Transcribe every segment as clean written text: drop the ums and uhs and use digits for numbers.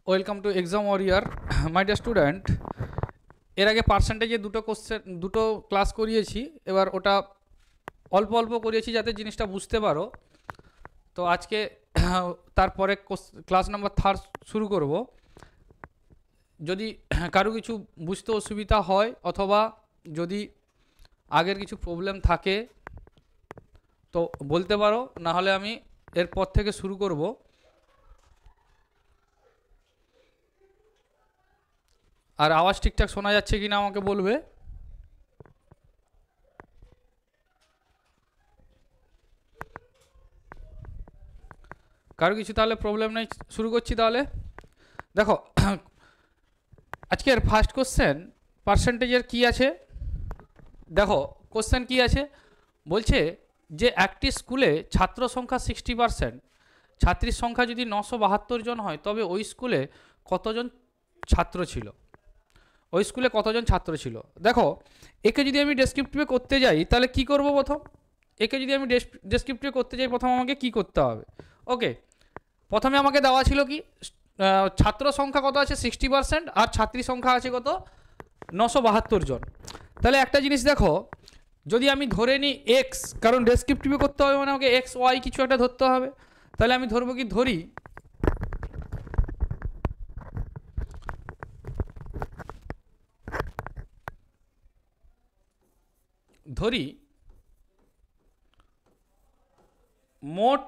Welcome to exam warrior my dear student. এর আগে পার্সেন্টেজে দুটো ক্লাস করিয়েছি, এবার ওটা অল্প অল্প করিয়েছি যাতে জিনিসটা বুঝতে পারো। তো আজকে তারপরে ক্লাস নাম্বার 3 শুরু করব। যদি কারো কিছু বুঝতে অসুবিধা হয় অথবা যদি আগের কিছু প্রবলেম থাকে তো বলতে পারো, না হলে আমি এরপর থেকে শুরু করব। আর আওয়াজ ঠিকঠাক শোনা যাচ্ছে কি না আমাকে বলবে। কারো কিছু তাহলে প্রবলেম নেই, শুরু করছি তাহলে। দেখো, আজকের ফার্স্ট কোশ্চেন পার্সেন্টেজের কি আছে। দেখো কোশ্চেন কি আছে, বলছে যে একটি স্কুলে ছাত্র সংখ্যা 60%, ছাত্রীর সংখ্যা যদি 972 জন হয় তবে ওই স্কুলে কতজন ছাত্র ছিল। ওই স্কুলে কতজন ছাত্র ছিল। দেখো, একে যদি আমি ডেসক্রিপটিভে করতে যাই তাহলে কি করব প্রথম। একে যদি আমি ডেসক্রিপটিভে করতে যাই প্রথম আমাকে কি করতে হবে। ওকে, প্রথমে আমাকে দেওয়া ছিল কি ছাত্র সংখ্যা কত আছে 60% আর ছাত্রী সংখ্যা আছে কত 972 জন। তাহলে একটা জিনিস দেখো, যদি আমি ধরে নিই এক্স, কারণ ডেসক্রিপটিভে করতে হবে মানে আমাকে এক্স ওয়াই কিছু একটা ধরতে হবে। তাহলে আমি ধরবো কি, ধরি মোট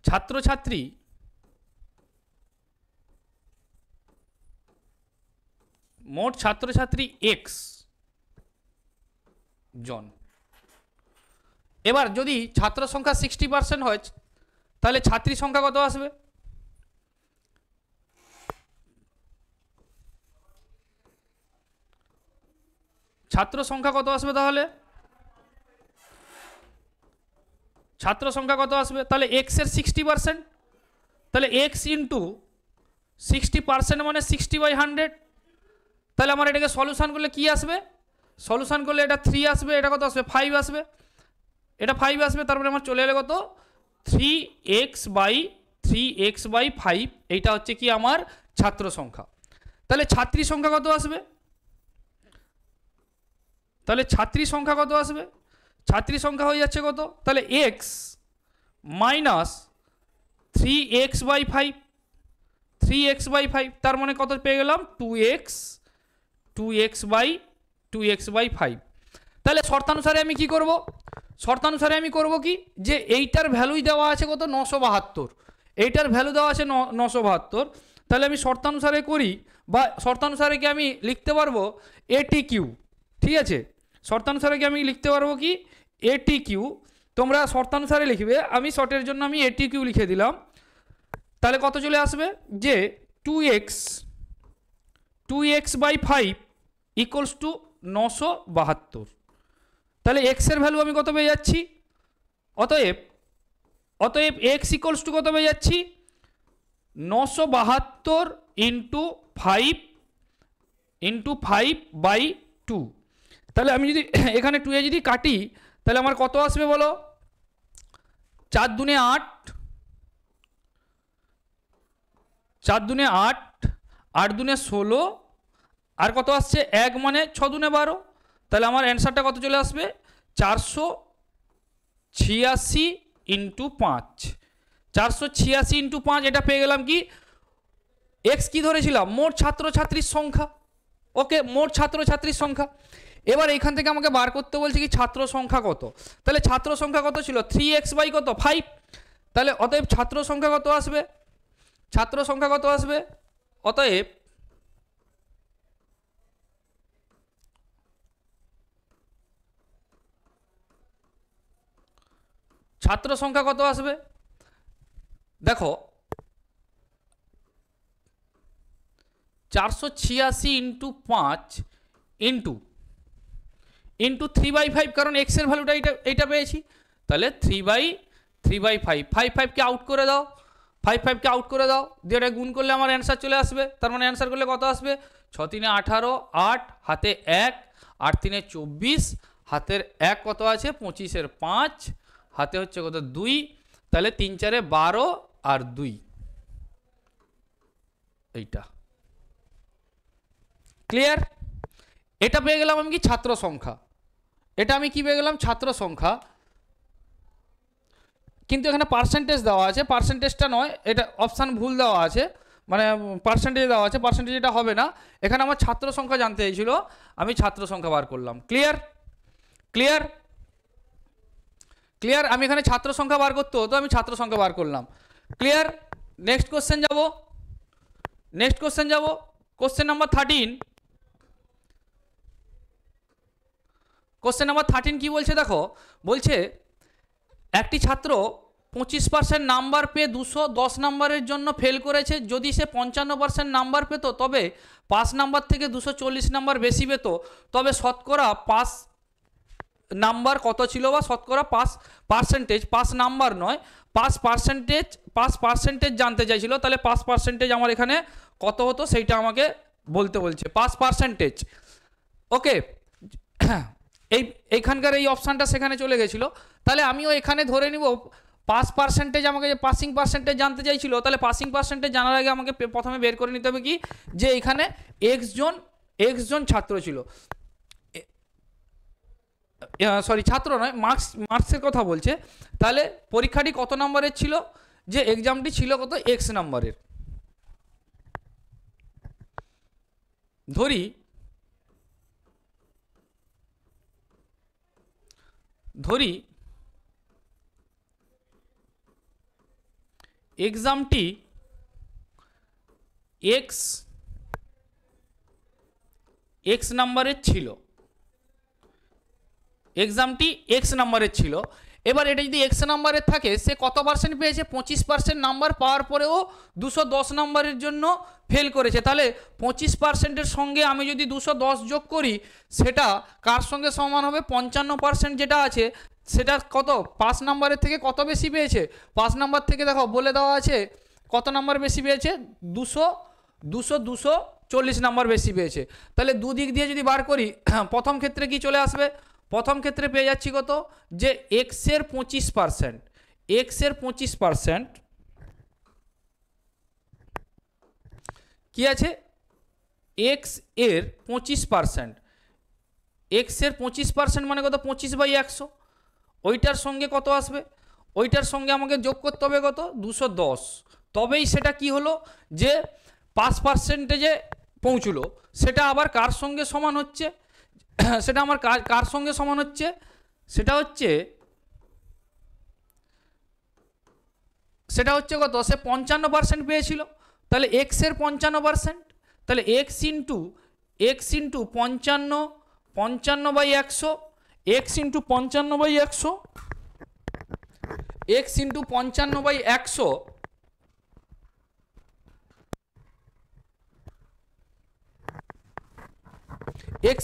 ছাত্রছাত্রী এক্স জন। এবার যদি ছাত্র সংখ্যা 60% হয় তাহলে ছাত্রী সংখ্যা কত আসবে। ছাত্র সংখ্যা কত আসবে তাহলে, ছাত্র সংখ্যা কত আসবে তাহলে এক্স এর 60%, তাহলে এক্স ইন্টু 60% মানে 60/100। তাহলে আমার এটাকে সলিউশন করলে কি আসবে, সলিউশন করলে এটা 3 আসবে, এটা কত আসবে 5 আসবে, এটা 5 আসবে। তারপরে আমার চলে এলে কত 3x/5, এইটা হচ্ছে কি আমার ছাত্র সংখ্যা। তাহলে ছাত্রী সংখ্যা কত আসবে, তাহলে ছাত্রী সংখ্যা কত আসবে, ছাত্রী সংখ্যা হয়ে যাচ্ছে কত, তাহলে x মাইনাস 3x/5, 3x/5 তার মানে কত পেয়ে গেলাম 2x/5। তাহলে শর্তানুসারে আমি কি করব, শর্তানুসারে আমি করব কি, যে এইটার ভ্যালুই দেওয়া আছে কত 972, এইটার ভ্যালু দেওয়া আছে 972। তাহলে আমি শর্তানুসারে করি, বা শর্তানুসারে কি আমি লিখতে পারবো এটি কিউ। ঠিক আছে, শর্তানুসারে কি আমি লিখতে পারবো কি এটি কিউ। তোমরা শর্তানুসারে লিখবে, আমি শর্টের জন্য আমি এটি কিউ লিখে দিলাম। তাহলে কত চলে আসবে যে 2x/5 ইকুয়ালস টু 972। তাহলে এক্স এর ভ্যালু আমি কত পেয়ে যাচ্ছি, অতএব এক্স ইকুয়ালস টু কত পেয়ে যাচ্ছি 972 ইন্টু 5/2। তাহলে আমি যদি এখানে 2 এ যদি কাটি তাহলে আমার কত আসবে বলো, 4 দুনে 8, 4 দুনে 8, 8 দুনে 16, আর কত আসছে 1 মানে 6 দুনে 12। তাহলে আমার অ্যান্সারটা কত চলে আসবে 486 ইন্টু 5, 486 ইন্টু 5। এটা পেয়ে গেলাম কি, এক্স কি ধরেছিলাম মোট ছাত্রছাত্রীর সংখ্যা। ওকে, মোট ছাত্রছাত্রীর সংখ্যা। এবার এইখান থেকে আমাকে বার করতে বলছে কি ছাত্র সংখ্যা কত। তাহলে ছাত্র সংখ্যা কত ছিল 3x/5। তাহলে অতএব ছাত্র সংখ্যা কত আসবে, ছাত্র সংখ্যা কত আসবে, অতএব ছাত্র সংখ্যা কত আসবে। দেখো 486 ইন্টু 5 ইন্টু 3/5, কারণ এক্স এর ভ্যালুটা এইটা পেয়েছি। তাহলে 3/5, 5কে আউট করে দাও, 5কে আউট করে দাও, দিয়ে এটা গুণ করলে আমার অ্যান্সার চলে আসবে। তার মানে অ্যান্সার করলে কত আসবে 6 3 18, 8 হাতে 1, 8 3 24, হাতের 1 কত আছে 25 এর 5, হাতে হচ্ছে কত 2, তাহলে 3 4 12 আর 2, এইটা ক্লিয়ার। এটা পেয়ে গেলাম আমি কি ছাত্র সংখ্যা, এটা আমি কি পেয়ে গেলাম ছাত্র সংখ্যা, কিন্তু এখানে পার্সেন্টেজ দেওয়া আছে, পার্সেন্টেজটা নয়, এটা অপশান ভুল দেওয়া আছে, মানে পার্সেন্টেজ দেওয়া আছে, পার্সেন্টেজ এটা হবে না, এখানে আমার ছাত্র সংখ্যা জানতে চাইছিল, আমি ছাত্র সংখ্যা বার করলাম। ক্লিয়ার ক্লিয়ার ক্লিয়ার, আমি এখানে ছাত্র সংখ্যা বার করতে হতো, আমি ছাত্র সংখ্যা বার করলাম। ক্লিয়ার। নেক্সট কোশ্চেন যাব, নেক্সট কোশ্চেন যাব, কোশ্চেন নাম্বার 13। কোশ্চেন নাম্বার 13 কি বলছে দেখো, বলছে একটি ছাত্র 25% নাম্বার পেয়ে 210 নাম্বারের জন্য ফেল করেছে, যদি সে 55% নাম্বার পেত তবে 5 নাম্বার থেকে 240 নাম্বার বেশি পেত, তবে শতকরা পাস নাম্বার কত ছিল, বা শতকরা পার্সেন্টেজ, পাস নাম্বার নয়, পাস পার্সেন্টেজ জানতে চাইছিল, তাহলে পাস পার্সেন্টেজ আমার এখানে কত হতো সেইটা আমাকে বলতে বলছে, পাস পার্সেন্টেজ। ওকে, এইখানকার এই অপশানটা সেখানে চলে গেছিলো, তাহলে আমিও এখানে ধরে নিব পাস পার্সেন্টেজ, আমাকে যে পাসিং পার্সেন্টেজ জানতে চাইছিল, তাহলে পাসিং পার্সেন্টেজ জানার আগে আমাকে প্রথমে বের করে নিতে হবে কি, যে এখানে এক্স জন ছাত্র ছিল, সরি ছাত্র নয়, মার্কসের কথা বলছে, তাহলে পরীক্ষাটি কত নম্বরের ছিল, যে এক্সামটি ছিল কত এক্স নম্বরের। ধরি এক্সামটি এক্স নাম্বারের ছিল, এক্সামটি এক্স নাম্বারের ছিল, এবার এটা যদি এক্স নাম্বারের থাকে, সে কত পার্সেন্ট পেয়েছে, 25% নাম্বার পাওয়ার পরেও 210 নাম্বারের জন্য ফেল করেছে, তাহলে 25%-এর সঙ্গে আমি যদি 210 যোগ করি, সেটা কার সঙ্গে সমান হবে, 55% যেটা আছে সেটা কত 5 নাম্বারের থেকে কত বেশি পেয়েছে, 5 নাম্বার থেকে দেখো বলে দেওয়া আছে কত নাম্বার বেশি পেয়েছে, 240 নাম্বার বেশি পেয়েছে, তাহলে দুদিক দিয়ে যদি বার করি, প্রথম ক্ষেত্রে কি চলে আসবে, প্রথম ক্ষেত্রে পেয়ে যাচ্ছি কত, যে এক্সের 25%, কি আছে, এক্স এর 25% মানে কত, 25/100, ওইটার সঙ্গে কত আসবে, ওইটার সঙ্গে আমাকে যোগ করতে হবে কত, 210, তবেই সেটা কি হলো, যে পাস পার্সেন্টেজে পৌঁছলো, সেটা আবার কার সঙ্গে সমান হচ্ছে, সেটা আমার কার সঙ্গে সমান হচ্ছে, সেটা হচ্ছে কত, সে 55% পেয়েছিল, তাহলে এক্স এর 55%, তাহলে x into 55/100, x into 55/100, x into 55/100, x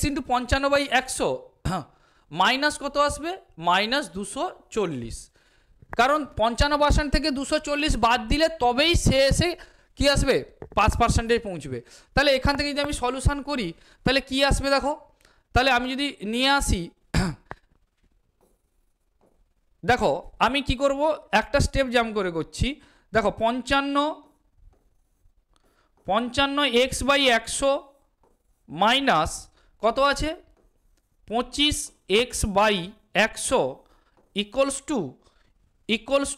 into 55/100 minus কত আসবে, -240, কারণ 55% থেকে 240 বাদ দিলে তবেই সে এসে কি আসবে, 5%-এ পৌঁছবে। তাহলে এখান থেকে যদি আমি সলিউশন করি, তাহলে কি আসবে দেখো, তাহলে আমি যদি নিয়ে আসি, দেখো আমি কি করব, একটা স্টেপ জাম্প করে করছি, দেখো 55x/100 মাইনাস কত আছে, 25x/100 ইকুয়ালস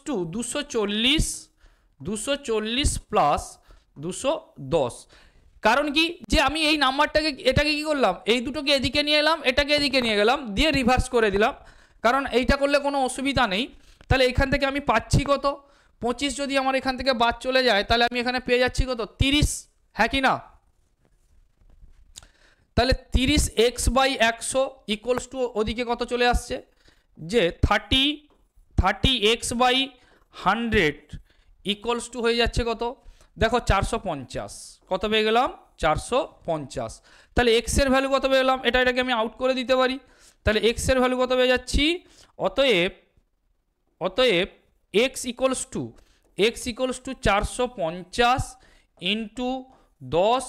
টু 240 প্লাস 210, কারণ কি, যে আমি এই নাম্বারটাকে এটাকে কি করলাম, এই দুটোকে এদিকে নিয়ে এলাম, এটাকে এদিকে নিয়ে গেলাম, দিয়ে রিভার্স করে দিলাম, কারণ এইটা করলে কোনো অসুবিধা নেই। তাহলে এখান থেকে আমি পাচ্ছি কত, 25 যদি আমার এখান থেকে বাদ চলে যায়, তাহলে আমি এখানে পেয়ে যাচ্ছি কত, 30, হ্যাঁ কি না, তাহলে 30x/100 ইকুয়ালস টু ওদিকে কত চলে আসছে, যে 30x/100 ইকুয়ালস টু হয়ে যাচ্ছে কত, দেখো 450, কত পেয়ে গেলাম, 450, তাহলে এক্স এর ভ্যালু কত পেয়ে গেলাম, এটাকে আমি আউট করে দিতে পারি, তাহলে এক্স এর ভ্যালু কত পেয়ে যাচ্ছি, অতএব x equals to 450 into 10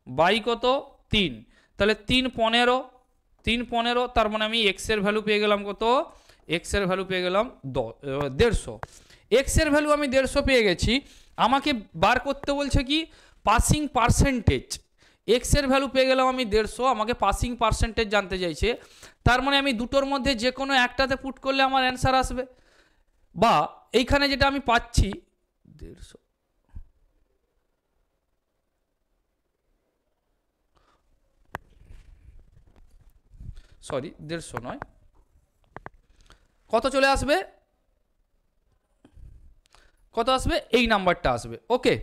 by কত 3, তাহলে 3 15, তার মানে আমি এক্স এর ভ্যালু পেয়ে গেলাম কত, এক্স এর ভ্যালু পেয়ে গেলাম 150, এক্স এর ভ্যালু আমি 150 পেয়ে গেছি, আমাকে বার করতে বলছে কি পাসিং পার্সেন্টেজ, এক্স এর ভ্যালু পেয়ে গেলাম আমি 150, আমাকে পাসিং পার্সেন্টেজ জানতে চাইছে, তার মানে আমি দুটোর মধ্যে যে কোনো একটাতে পুট করলে আমার অ্যান্সার আসবে। বা এইখানে যেটা আমি পাচ্ছি 150, সরি 150 নয়, কত চলে আসবে, কত আসবে, এই নাম্বারটা আসবে। ওকে,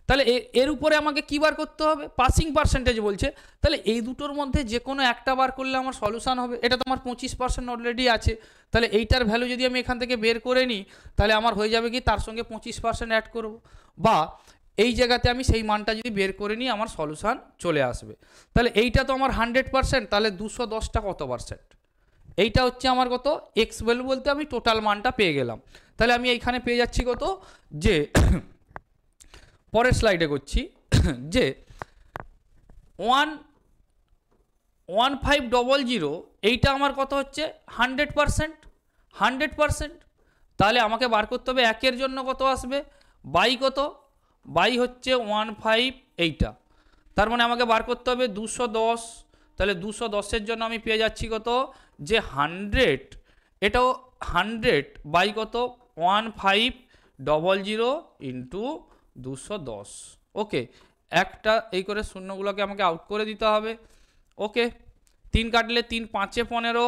তাহলে এর উপরে আমাকে কি বার করতে হবে, পাসিং পার্সেন্টেজ বলছে, তাহলে এই দুটোর মধ্যে যে কোনো একটা বার করলে আমার সলিউশন হবে। এটা তো আমার 25% অলরেডি আছে, তাহলে এইটার ভ্যালু যদি আমি এখান থেকে বের করে নিই তাহলে আমার হয়ে যাবে কি তার সঙ্গে 25% অ্যাড করব, বা এই জায়গাতে আমি সেই মানটা যদি বের করে নিই আমার সলিউশন চলে আসবে। তাহলে এইটা তো আমার 100%, তাহলে 210টা কত পার্সেন্ট, এইটা হচ্ছে আমার কত, এক্স ভ্যালু বলতে আমি টোটাল মানটা পেয়ে গেলাম। তাহলে আমি এইখানে পেয়ে যাচ্ছি কত, যে পরের স্লাইডে করছি, যে 1500, এইটা আমার কত হচ্ছে 100%, 100%। তাহলে আমাকে বার করতে হবে একের জন্য কত আসবে, বাই কত, বাই হচ্ছে 15, এইটা তার মানে আমাকে বার করতে হবে 210। তাহলে 210-এর জন্য আমি পেয়ে যাচ্ছি কত, যে 100, এটাও 100 বাই কত 1500 ইন্টু 210। ওকে, একটা এই করে শূন্যগুলোকে আমাকে আউট করে দিতে হবে। ওকে, 3 কাটলে 3 5 15,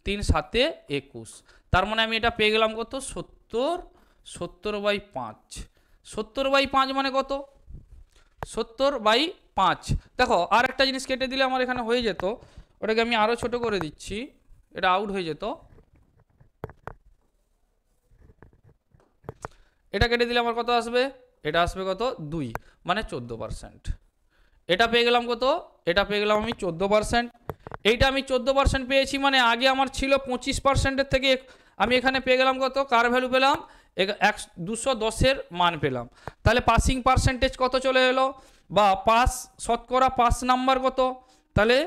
3 7 21, তার মানে আমি এটা পেয়ে গেলাম কত 70, 70/5, 70/5 মানে কত, 70/5। দেখো আর একটা জিনিস কেটে দিলে আমার এখানে হয়ে যেত, ওটাকে আমি আরও ছোট করে দিচ্ছি, এটা আউট হয়ে যেত, এটা কেটে দিলে আমার কত আসবে, এটা আসবে কত 2, মানে 14%। এটা পেয়ে গেলাম কত, এটা পেয়ে গেলাম আমি 14%। এইটা আমি 14% পেয়েছি, মানে আগে আমার ছিল 25%-এর থেকে আমি এখানে পেয়ে গেলাম কত, কার ভ্যালু পেলাম, 210-এর মান পেলাম। তাহলে পাসিং পার্সেন্টেজ কত চলে এলো, বা পাস শতকরা পাস নাম্বার কত, তাহলে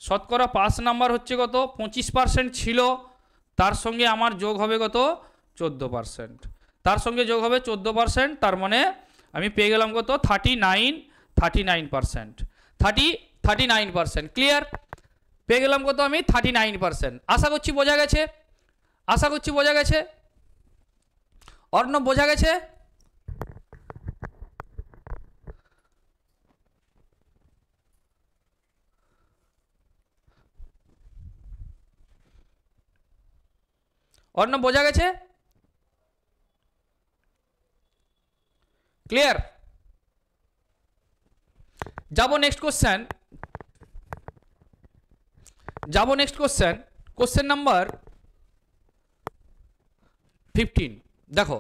শতকরা পাস নাম্বার হচ্ছে কত, 25% ছিল, তার সঙ্গে আমার যোগ হবে কত 14%, তার সঙ্গে যোগ হবে 14%, তার মানে আমি পেয়ে গেলাম কত 39%, 39%। ক্লিয়ার, পেয়ে গেলাম কত আমি 39%। আশা করছি বোঝা গেছে, আশা করছি বোঝা গেছে, অর্ণব বোঝা গেছে, অর্ণব বোঝা গেছে, ক্লিয়ার। যাবো নেক্সট কোশ্চেন, যাবো নেক্সট কোশ্চেন, কোশ্চেন নাম্বার 15। দেখো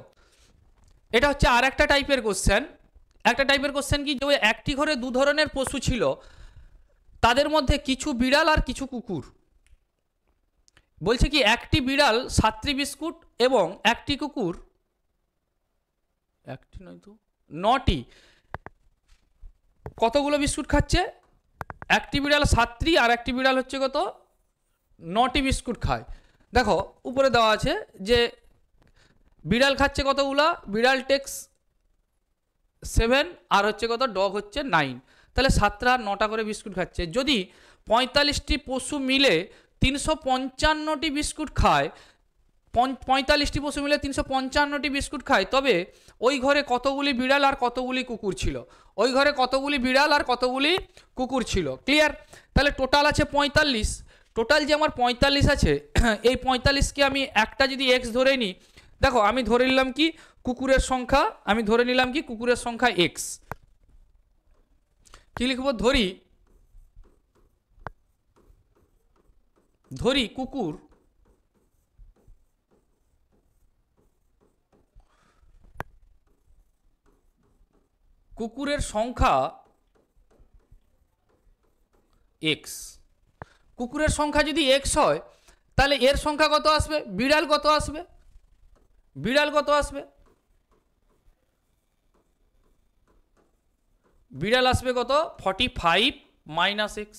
এটা হচ্ছে আর একটা টাইপের কোশ্চেন, একটা টাইপের কোশ্চেন কি, যে একটি ঘরে দু ধরনের পশু ছিল, তাদের মধ্যে কিছু বিড়াল আর কিছু কুকুর। বলছে কি একটি বিড়াল 7টি বিস্কুট এবং একটি কুকুর, একটি নয় তো 9টি, কতগুলো বিস্কুট খাচ্ছে, একটি বিড়াল 7টি আর একটি বিড়াল হচ্ছে কত 9টি বিস্কুট খায়। দেখো উপরে দেওয়া আছে যে বিড়াল খাচ্ছে কতগুলা, বিড়াল টেক্স 7 আর হচ্ছে কত ডগ হচ্ছে 9, তাহলে 7টা আর 9টা করে বিস্কুট খাচ্ছে। যদি 45টি পশু মিলে 355টি বিস্কুট খায়, 45টি পশু মিলে 355টি বিস্কুট খায়, তবে ওই ঘরে কতগুলি বিড়াল আর কতগুলি কুকুর ছিল, ওই ঘরে কতগুলি বিড়াল আর কতগুলি কুকুর ছিল। ক্লিয়ার, তাহলে টোটাল আছে 45, টোটাল যে আমার 45 আছে, এই 45কে আমি একটা যদি এক্স ধরে নিই, দেখো আমি ধরে নিলাম কি কুকুরের সংখ্যা, আমি ধরে নিলাম কি কুকুরের সংখ্যা এক্স, কি লিখবো, ধরি ধরি কুকুর, কুকুরের সংখ্যা এক্স। কুকুরের সংখ্যা যদি এক্স হয় তাহলে এর সংখ্যা কত আসবে, বিড়াল কত আসবে, বিড়াল কত আসবে, বিড়াল আসবে কত 45 - x।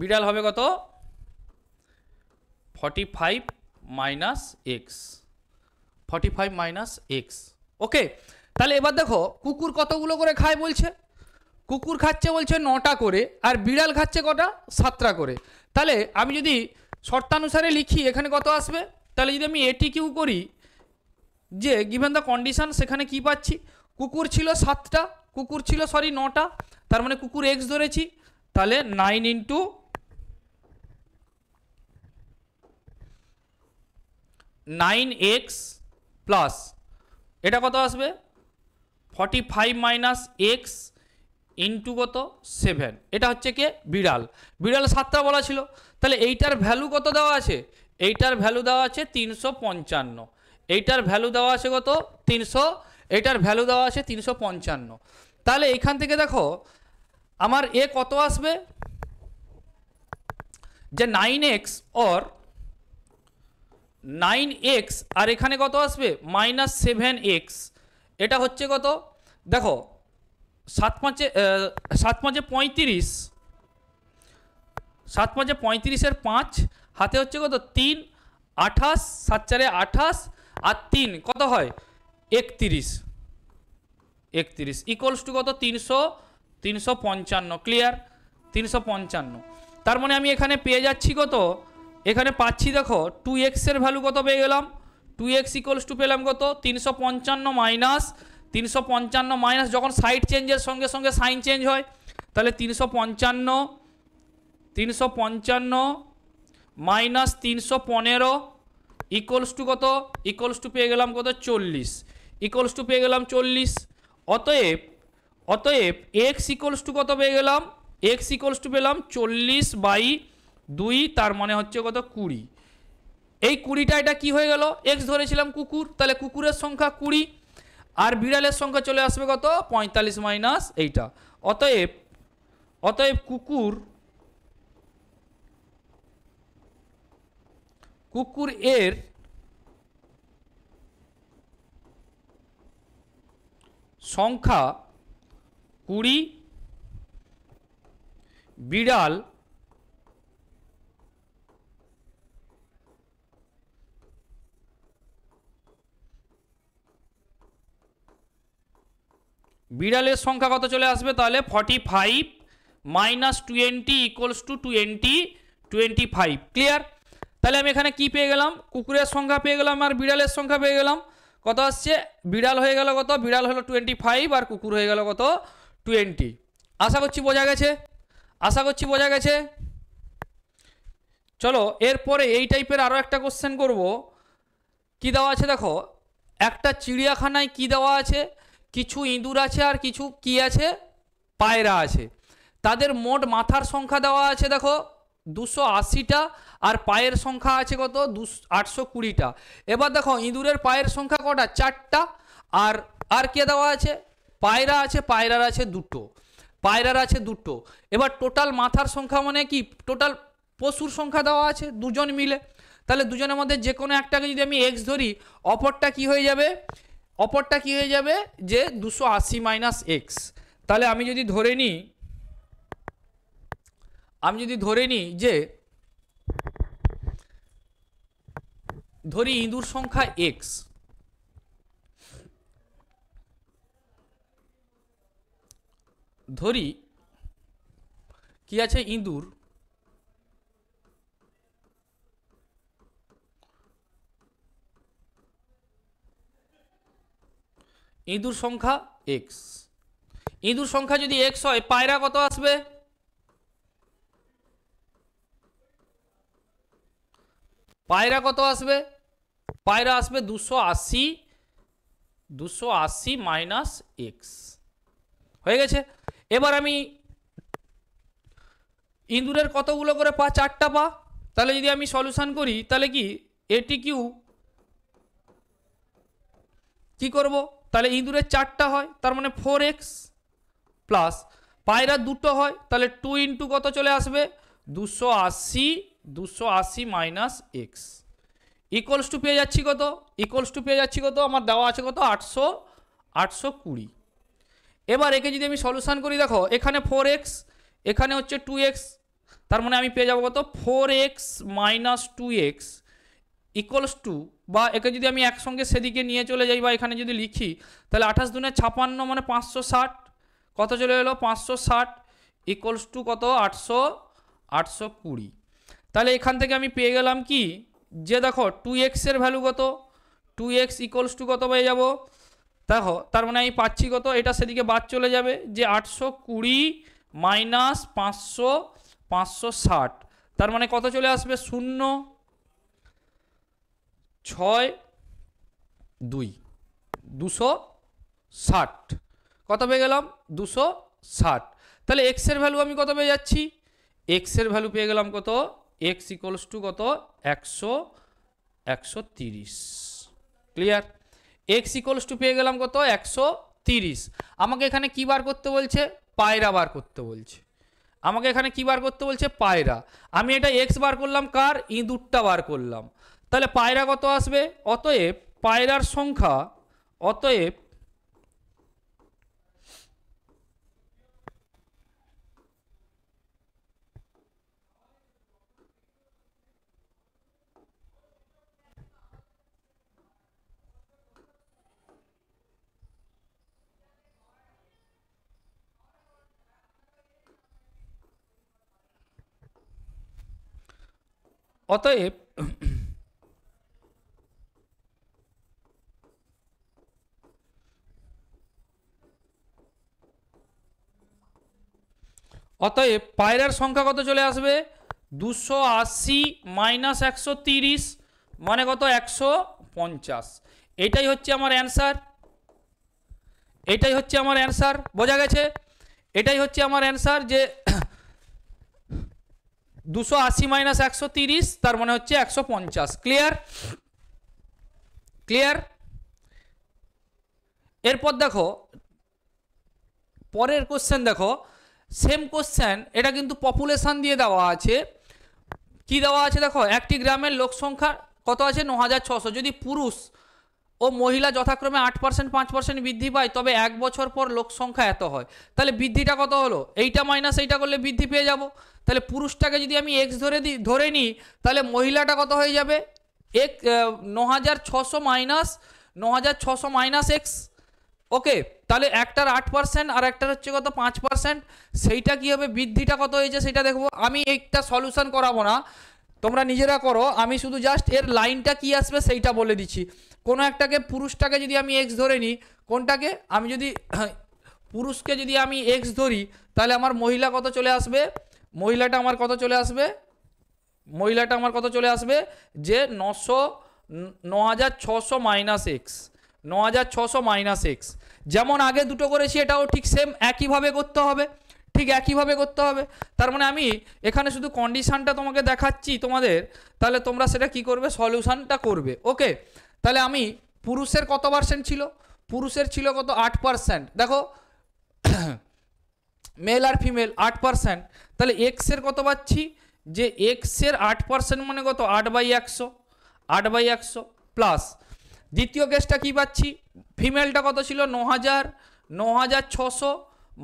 বিড়াল হবে কত 45 মাইনাস এক্স, 45 মাইনাস এক্স। ওকে, তাহলে এবার দেখো কুকুর কতগুলো করে খায় বলছে, কুকুর খাচ্ছে বলছে 9টা করে, আর বিড়াল খাচ্ছে কটা 7টা করে। তাহলে আমি যদি শর্তানুসারে লিখি এখানে কত আসবে, তাহলে যদি আমি এটি কিউ করি যে গিভেন দ্য কন্ডিশন, সেখানে কি পাচ্ছি, কুকুর ছিল 7টা, কুকুর ছিল 9টা, তার মানে কুকুর এক্স ধরেছি, তাহলে 9 ইন্টু 9x প্লাস এটা কত আসবে 45 মাইনাস এক্স ইন্টু কত 7, এটা হচ্ছে কি বিড়াল, বিড়াল 7টা বলা ছিল, তাহলে এইটার ভ্যালু কত দেওয়া আছে, এইটার ভ্যালু দেওয়া আছে 355, এইটার ভ্যালু দেওয়া আছে কত 300, এইটার ভ্যালু দেওয়া আছে 355। তাহলে এইখান থেকে দেখো আমার এ কত আসবে, যে 9x অর 9x আর এখানে কত আসবে মাইনাস 7x, এটা হচ্ছে কত দেখো 7 5 35, 7 5 35 5 হাতে হচ্ছে কত 3, 28, 7 4 28 আর 3 কত হয় 31, 31 ইকুয়ালস টু কত 355, ক্লিয়ার 355। তার মানে আমি এখানে পেয়ে যাচ্ছি কত, এখানে পাচ্ছি দেখো 2x এর ভ্যালু কত পেয়ে গেলাম, 2x ইকুয়ালস টু পেলাম কত 355 মাইনাস 355 মাইনাস যখন সাইড চেঞ্জের সঙ্গে সঙ্গে সাইন চেঞ্জ হয়, তাহলে 355 মাইনাস 315 ইকুয়ালস টু কত, ইকুয়ালস টু পেয়ে গেলাম কত 40, ইকুয়ালস টু পেয়ে গেলাম 40। অতএব x ইকুয়ালস টু কত পেয়ে গেলাম, x ইকুয়ালস টু পেলাম 40/2, তার মানে হচ্ছে কত 20। এই 20টা এটা কি হয়ে গেল, x ধরেছিলাম কুকুর, তাহলে কুকুরের সংখ্যা 20 আর বিড়ালের সংখ্যা চলে আসবে কত 45 মাইনাস এইটা। অতএব কুকুর এর সংখ্যা 20, বিড়াল বিড়ালের সংখ্যা কত চলে আসবে, তাহলে 45 মাইনাস 20 ইকুয়ালস টু 25, ক্লিয়ার। তাহলে আমি এখানে কি পেয়ে গেলাম, কুকুরের সংখ্যা পেয়ে গেলাম আর বিড়ালের সংখ্যা পেয়ে গেলাম, কত আসছে বিড়াল হয়ে গেল কত, বিড়াল হলো 25 আর কুকুর হয়ে গেল কত 20। আশা করছি বোঝা গেছে, চলো এরপরে এই টাইপের আরও একটা কোশ্চেন করব। কি দেওয়া আছে দেখো, একটা চিড়িয়াখানায় কি দেওয়া আছে, কিছু ইঁদুর আছে আর কিছু কি আছে পায়রা আছে, তাদের মোট মাথার সংখ্যা দেওয়া আছে দেখো 280টা আর পায়ের সংখ্যা আছে কত 820টা। এবার দেখো ইঁদুরের পায়ের সংখ্যা কটা 4টা, আর কে দেওয়া আছে পায়রা আছে, পায়রার আছে দুটো। এবার টোটাল মাথার সংখ্যা মানে কি, টোটাল পশুর সংখ্যা দেওয়া আছে দুজন মিলে, তাহলে দুজনের মধ্যে যে কোনো একটাকে যদি আমি এক্স ধরি, অপরটা কি হয়ে যাবে যে 280 মাইনাস এক্স। তাহলে আমি যদি ধরে নিই যে ধরি ইঁদুর সংখ্যা এক্স, ধরি কি আছে ইঁদুর সংখ্যা এক্স, ইঁদুর সংখ্যা যদি এক্স হয় পায়রা কত আসবে, পায়রা আসবে 280 মাইনাস এক্স, হয়ে গেছে। এবার আমি ইঁদুরের কতগুলো করে পা, 4টা পা, তাহলে যদি আমি সলিউশন করি তাহলে কি এটি কিউ কি করব, তাহলে ইঁদুরের 4টা হয় তার মানে 4x প্লাস পায়রা 2টো হয় তাহলে 2 ইন্টু কত চলে আসবে 280 মাইনাস এক্স ইকুয়ালস টু পেয়ে যাচ্ছি কত, আমার দেওয়া আছে কত 820। এবার একে যদি আমি সলিউশন করি দেখো এখানে 4x এখানে হচ্ছে 2x, তার মানে আমি পেয়ে যাবো কত 4x minus 2x equals to, বা একে যদি আমি একসঙ্গে সেদিকে নিয়ে চলে যাই বা এখানে যদি লিখি তাহলে 28 দুনে 56 মানে 560, কত চলে এলো 560 ইকুয়ালস টু কত 820। তাহলে এখান থেকে আমি পেয়ে গেলাম কি যে দেখো 2x এর ভ্যালু কত, 2x ইকুয়ালস টু কত পেয়ে যাব দেখো, তার মানে আমি পাচ্ছি কত, এটা সেদিকে বাদ চলে যাবে যে 820 মাইনাস 560, তার মানে কত চলে আসবে 0 6 2 260, কত পেয়ে গেলাম 260। তাহলে x এর ভ্যালু আমি কত পেয়ে যাচ্ছি, x এর ভ্যালু পেয়ে গেলাম কত, x ইকুয়ালস টু কত 130। ক্লিয়ার, x ইকুয়ালস টু পেয়ে গেলাম কত 130। আমাকে এখানে কি বার করতে বলছে, পায়রা বার করতে বলছে, আমাকে এখানে কি বার করতে বলছে পায়রা। আমি এটা x বার করলাম, কার ইঁদুরটা বার করলাম, তাহলে পায়রা কত আসবে, অতএব পায়রার সংখ্যা, অতএব অতএব অতএব পায়রার সংখ্যা কত চলে আসবে 280 মাইনাস 130 মানে কত 150। এটাই হচ্ছে আমার অ্যান্সার, এটাই হচ্ছে আমার অ্যান্সার, বোঝা গেছে, এটাই হচ্ছে আমার অ্যান্সার যে 280 মাইনাস 130 তার মানে হচ্ছে 150। Clear, clear. এরপর দেখো পরের কোশ্চেন, দেখো সেম কোশ্চেন, এটা কিন্তু পপুলেশন দিয়ে দেওয়া আছে। কি দেওয়া আছে দেখো, একটি গ্রামের লোক সংখ্যা কত আছে 9600, যদি পুরুষ ও মহিলা যথাক্রমে 8% 5% বৃদ্ধি পায় তবে 1 বছর পর লোক সংখ্যা এত হয়। তাহলে বৃদ্ধিটা কত হলো, এইটা মাইনাস এইটা করলে বৃদ্ধি পেয়ে যাব। তাহলে পুরুষটাকে যদি আমি x ধরে নিই তাহলে মহিলাটা কত হয়ে যাবে 9600 মাইনাস 9600 মাইনাস x। ওকে, তাহলে একটার 8% আর একটার হচ্ছে কত 5%, সেইটা কি হবে বৃদ্ধিটা কত হয়েছে সেটা দেখবো। আমি এইটা সলিউশন করাবো না, তোমরা নিজেরা করো, আমি শুধু জাস্ট এর লাইনটা কি আসবে সেইটা বলে দিচ্ছি। কোনো একটাকে পুরুষটাকে যদি আমি x ধরে নিই, কোনটাকে আমি যদি পুরুষকে যদি আমি x ধরি তাহলে আমার মহিলা কত চলে আসবে, মহিলাটা আমার কত চলে আসবে, মহিলাটা আমার কত চলে আসবে যে 9600 মাইনাস এক্স, 9600 মাইনাস এক্স। যেমন আগে দুটো করেছি এটাও ঠিক সেম একইভাবে করতে হবে, ঠিক একইভাবে করতে হবে। তার মানে আমি এখানে শুধু কন্ডিশানটা তোমাকে দেখাচ্ছি তোমাদের, তাহলে তোমরা সেটা কি করবে সলিউশনটা করবে। ওকে, তাহলে আমি পুরুষের কত পার্সেন্ট ছিল, পুরুষের ছিল কত 8%, দেখো মেল আর ফিমেল 8%, তাহলে এক্সের কত পাচ্ছি যে এক্সের 8% মানে কত 8/100, 8/100 প্লাস দ্বিতীয় কেসটা কি পাচ্ছি, ফিমেলটা কত ছিল 9600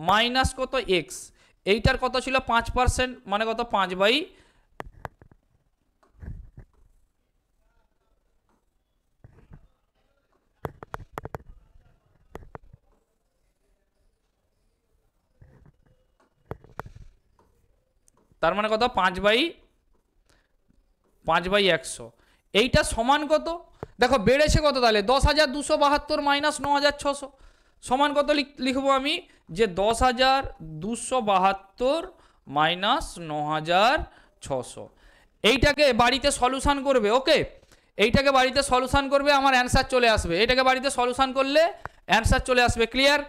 মাইনাস কত এক্স, এইটার কত ছিল 5% মানে কত 5/, তার মানে কত 5/100। এইটা সমান কত দেখো বেড়েছে কত, তাহলে 10272 মাইনাস 9600 সমান কত লিখবো আমি যে 10272 মাইনাস 9600। এইটাকে বাড়িতে সলিউশন করবে। ওকে, এইটাকে বাড়িতে সলিউশন করবে, আমার অ্যান্সার চলে আসবে, এটাকে বাড়িতে সলিউশন করলে অ্যান্সার চলে আসবে। ক্লিয়ার,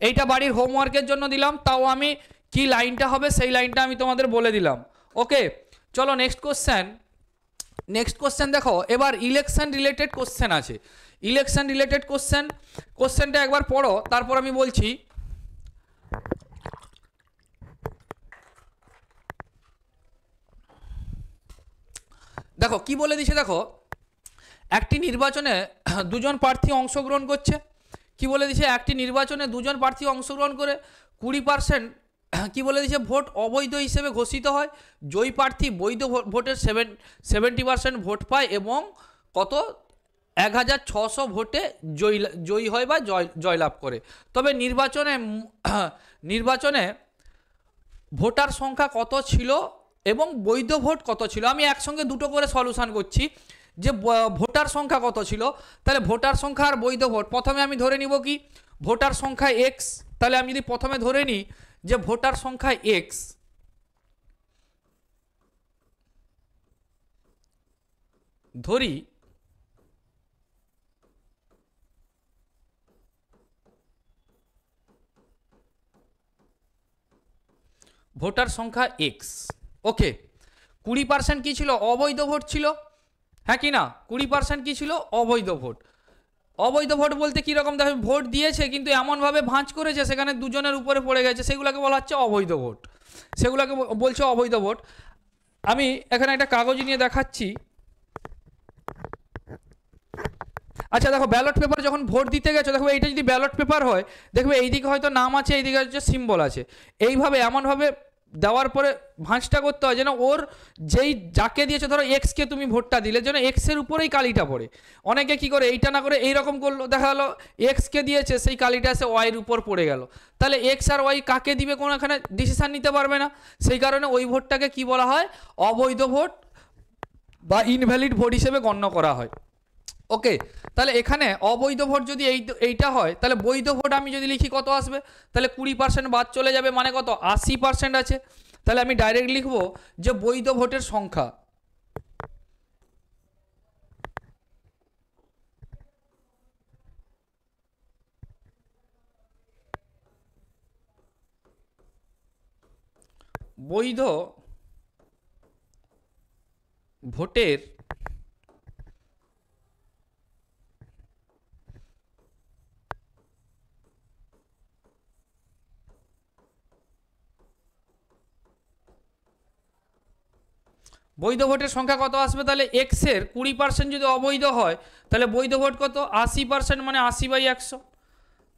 এইটা বাড়ির হোমওয়ার্কের জন্য দিলাম, তাও আমি কি লাইনটা হবে সেই লাইনটা আমি তোমাদের বলে দিলাম। ওকে, চলো নেক্সট কোশ্চেন। নেক্সট কোশ্চেন দেখো, এবার ইলেকশন রিলেটেড কোশ্চেন আছে, ইলেকশন রিলেটেড কোশ্চেন, কোশ্চেনটা একবার পড়ো তারপর আমি বলছি। দেখো কি বলে দিছে, দেখো একটি নির্বাচনে দুজন প্রার্থী অংশগ্রহণ করছে, কি বলে দিছে একটি নির্বাচনে দুজন প্রার্থী অংশগ্রহণ করে 20% কি বলে দিয়েছে, ভোট অবৈধ হিসেবে ঘোষিত হয়, জয়ী প্রার্থী বৈধ ভোটের 70% ভোট পায় এবং কত 1600 ভোটে জয়ী হয় বা জয়লাভ করে। তবে নির্বাচনে ভোটার সংখ্যা কত ছিল এবং বৈধ ভোট কত ছিল, আমি একসঙ্গে দুটো করে সলিউশন করছি। যে ভোটার সংখ্যা কত ছিল, তাহলে ভোটার সংখ্যা আর বৈধ ভোট, প্রথমে আমি ধরে নিব কি ভোটার সংখ্যা এক্স, তাহলে আমি যদি প্রথমে ধরে নিই যে ভোটার সংখ্যা এক্স, ধরি ভোটার সংখ্যা এক্স, ওকে। 20% কি ছিল, অবৈধ ভোট ছিল, হ্যাঁ কি না, 20% কি ছিল, অবৈধ ভোট। অবৈধ ভোট বলতে কীরকম, দেখো ভোট দিয়েছে কিন্তু এমনভাবে ভাঁজ করেছে সেখানে দুজনের উপরে পড়ে গেছে, সেগুলোকে বলা হচ্ছে অবৈধ ভোট, সেগুলোকে বলছে অবৈধ ভোট। আমি এখানে একটা কাগজ নিয়ে দেখাচ্ছি। আচ্ছা দেখো, ব্যালট পেপারে যখন ভোট দিতে গেছো, দেখো এইটা যদি ব্যালট পেপার হয়, দেখবে এইদিকে হয়তো নাম আছে, এইদিকে হচ্ছে সিম্বল আছে, এইভাবে এমনভাবে দেওয়ার পরে ভাঁজটা করতে হয় যেন ওর যাকে দিয়েছে, ধরো এক্সকে তুমি ভোটটা দিলে, যেন এক্সের উপরেই কালিটা পড়ে। অনেকে কি করে এইটা না করে এইরকম করলো, দেখা গেলো এক্সকে দিয়েছে, সেই কালিটা এসে ওয়াইয়ের উপর পড়ে গেল, তাহলে এক্স আর ওয়াই কাকে দিবে কোনো এখানে ডিসিশন নিতে পারবে না। সেই কারণে ওই ভোটটাকে কি বলা হয়, অবৈধ ভোট বা ইনভ্যালিড ভোট হিসেবে গণ্য করা হয়, ওকে। তাহলে এখানে অবৈধ ভোট যদি এইটা হয়, তাহলে বৈধ ভোট আমি যদি লিখি কত আসবে, তাহলে 20% বাদ চলে যাবে, মানে কত 80% আছে। তাহলে আমি ডাইরেক্ট লিখব যে বৈধ ভোটের সংখ্যা, বৈধ ভোটের বৈধ ভোটের সংখ্যা কত আসবে, তাহলে এক্সের 20% যদি অবৈধ হয়, তাহলে বৈধ ভোট কত 80%, মানে 80/100।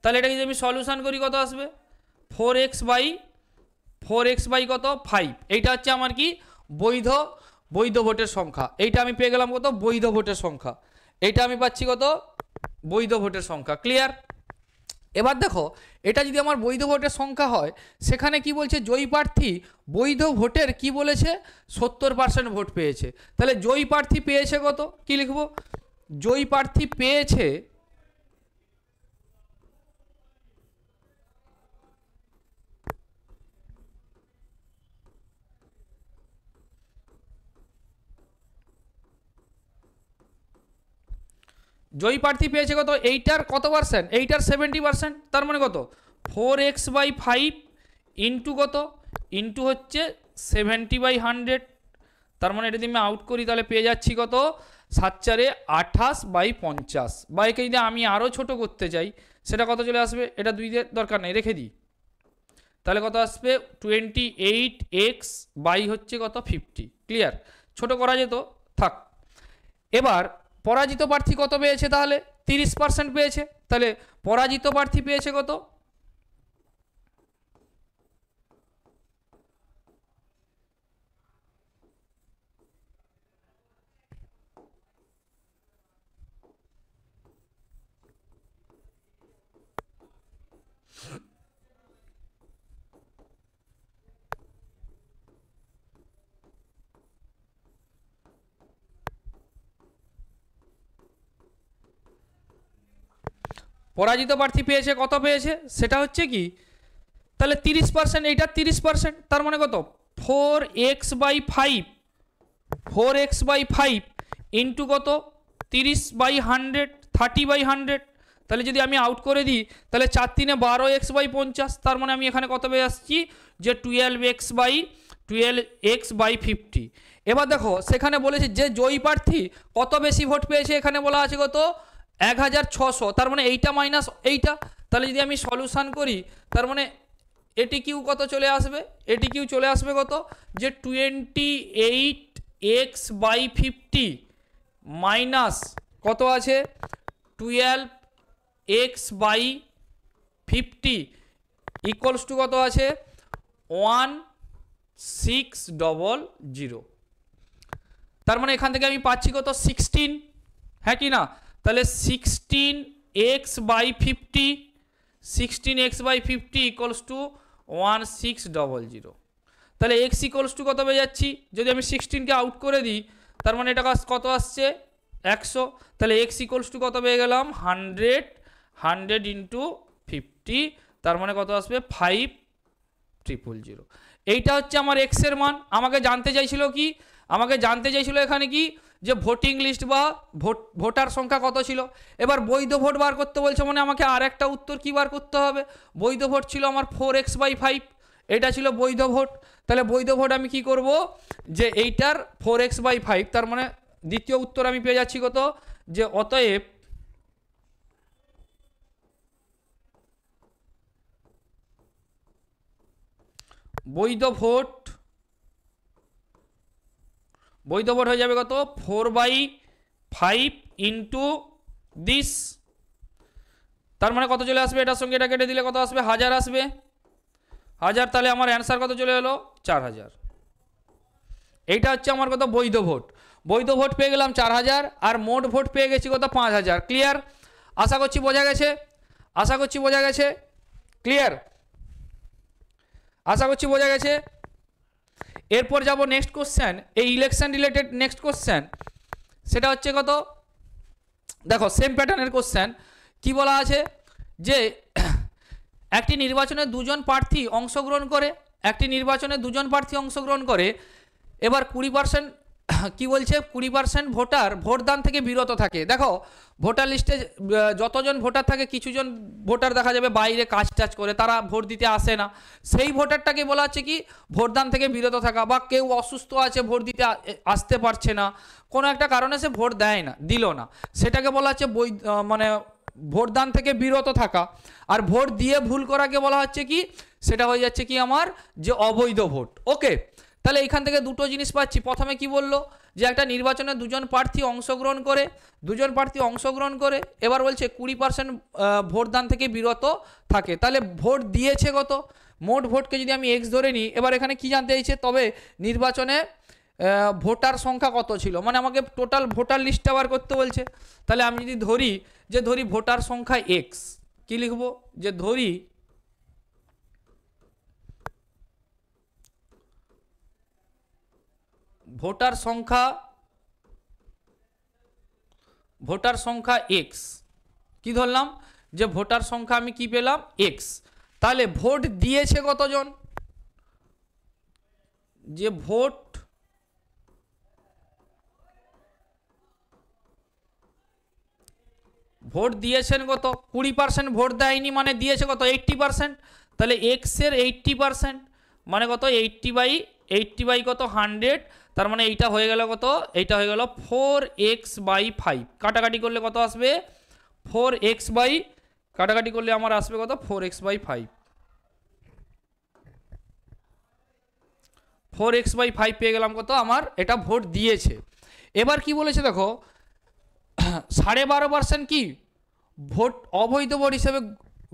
তাহলে এটা যদি আমি সলিউশন করি কত আসবে, 4x বাই কত 5, এইটা হচ্ছে আমার কি বৈধ ভোটের সংখ্যা। এইটা আমি পেয়ে গেলাম কত, বৈধ ভোটের সংখ্যা। এইটা আমি পাচ্ছি কত, বৈধ ভোটের সংখ্যা। ক্লিয়ার? এবার দেখো, এটা যদি আমার বৈধ ভোটের সংখ্যা হয়, সেখানে কি বলছে, জয়ী প্রার্থী বৈধ ভোটের কি বলেছে 70% ভোট পেয়েছে। তাহলে জয়ী প্রার্থী পেয়েছে কত, কি লিখবো, জয়ী প্রার্থী পেয়েছে জয়ী প্রার্থী পেয়েছে কত, এইটার কত পার্সেন্ট, এইটার 70%, তার মানে কত 4x/5 ইন্টু কত, ইন্টু হচ্ছে 70/100, তার মানে এটা যদি আমি আউট করি তাহলে পেয়ে যাচ্ছি কত 7×4 = 28/50, বা একে যদি আমি আরও ছোট করতে চাই সেটা কত চলে আসবে, এটা 2 দিয়ে দরকার নেই, রেখে দিই, তাহলে কত আসবে 28x বাই হচ্ছে কত 50। ক্লিয়ার? ছোট করা যেত, থাক। এবার পরাজিত প্রার্থী কত পেয়েছে, তাহলে 30% পেয়েছে, তাহলে পরাজিত প্রার্থী পেয়েছে কত, পরাজিত প্রার্থী পেয়েছে কত পেয়েছে, সেটা হচ্ছে কি, তাহলে 30%, এইটার 30%, তার মানে কত 4x/5 ইন্টু কত 30/100, 30/100। তাহলে যদি আমি আউট করে দিই তাহলে 4 × 3 = 12x/50, তার মানে আমি এখানে কত পেয়ে আসছি, যে 12x/50। এবার দেখো সেখানে বলেছে যে জয়ী প্রার্থী কত বেশি ভোট পেয়েছে, এখানে বলা আছে কত 1600, তার মানে এইটা মাইনাস এইটা, তাহলে যদি আমি সলিউশন করি তার মানে এটি কিউ কত চলে আসবে, এটি কিউ চলে আসবে কত, যে 28x/50 মাইনাস কত আছে 12x/50 ইকুয়ালস টু কত আছে 1600। তার মানে এখান থেকে আমি পাচ্ছি কত 16, হ্যাঁ কি না? তাহলে 16x/50, 16x/50 ইকুয়ালস টু 1600। তাহলে x ইকুয়ালস টু কত পেয়ে যাচ্ছি? যদি আমি 16কে আউট করে দিই, তার মানে এটা কত আসছে 100। তাহলে x ইকুয়ালস টু কত পেয়ে গেলাম 100 ইন্টু 50, তার মানে কত আসবে 5000। এইটা হচ্ছে আমার x এর মান। আমাকে জানতে চাইছিল কি? আমাকে জানতে চাইছিল এখানে কি, যে ভোটিং লিস্ট বা ভোটার সংখ্যা কত ছিল। এবার বৈধ ভোট বার করতে বলছে, মানে আমাকে আর একটা উত্তর কি বার করতে হবে? বৈধ ভোট ছিল আমার 4x/5, এটা ছিল বৈধ ভোট। তাহলে বৈধ ভোট আমি কি করব, যে এইটার 4x/5, তার মানে দ্বিতীয় উত্তর আমি পেয়ে যাচ্ছি কত, যে অতএব বৈধ ভোট হয়ে যাবে কত 4/5 ইন্টু দিস, তার মানে কত চলে আসবে, এটার সঙ্গে এটা কেটে দিলে কত আসবে 1000 আসবে, 1000। তাহলে আমার অ্যান্সার কত চলে এলো 4000। এইটা হচ্ছে আমার কত বৈধ ভোট। বৈধ ভোট পেয়ে গেলাম 4000, আর মোট ভোট পেয়ে গেছি কত 5000। ক্লিয়ার? আশা করছি বোঝা গেছে, ক্লিয়ার? আশা করছি বোঝা গেছে। এরপর যাব নেক্সট কোশ্চেন, এই ইলেকশন রিলেটেড নেক্সট কোশ্চেন, সেটা হচ্ছে কত, দেখো সেম প্যাটার্নের কোশ্চেন। কি বলা আছে, যে একটি নির্বাচনে দুজন প্রার্থী অংশগ্রহণ করে, এবার 20% কি বলছে, 20% ভোটার ভোটদান থেকে বিরত থাকে। দেখো ভোটার লিস্টে যতজন ভোটার থাকে, কিছুজন ভোটার দেখা যাবে বাইরে কাজ টাজ করে, তারা ভোট দিতে আসে না। সেই ভোটারটাকে বলা হচ্ছে কি ভোটদান থেকে বিরত থাকা, বা কেউ অসুস্থ আছে ভোট দিতে আসতে পারছে না, কোনো একটা কারণে সে ভোট দিল না, সেটাকে বলা হচ্ছে মানে ভোটদান থেকে বিরত থাকা। আর ভোট দিয়ে ভুল করাকে বলা হচ্ছে কি, সেটা হয়ে যাচ্ছে কি আমার যে অবৈধ ভোট। ওকে, তাহলে এখান থেকে দুটো জিনিস পাচ্ছি। প্রথমে কি বললো, যে একটা নির্বাচনে দুজন প্রার্থী অংশগ্রহণ করে, এবার বলছে 20% ভোটদান থেকে বিরত থাকে। তাহলে ভোট দিয়েছে কত, মোট ভোটকে যদি আমি x ধরে নিই, এবার এখানে কি জানতে চাইছে, তবে নির্বাচনে ভোটার সংখ্যা কত ছিল, মানে আমাকে টোটাল ভোটার লিস্টটা বার করতে বলছে। তাহলে আমি যদি ধরি ভোটার সংখ্যা x, কি লিখবো, যে ধরি ভোটার সংখ্যা x, কি ধরলাম, যে ভোটার সংখ্যা আমি কি পেলাম x। তাহলে ভোট দিয়েছে কতজন, যে ভোট দিয়েছেন কত 20%, ভোট দেয়নি মানে দিয়েছে কত 80%। তাহলে x এর 80% মানে কত 80/80 কত 100, তার মানে এইটা হয়ে গেল কত, এইটা হয়ে গেল 4x/5। কাটাকাটি করলে কত আসবে 4x কাটাকাটি করলে আমার আসবে কত 4x/5, 4x/5 পেয়ে গেলাম কত আমার, এটা ভোট দিয়েছে। এবার কি বলেছে দেখো 12.5% কি ভোট অবৈধ ভোট হিসেবে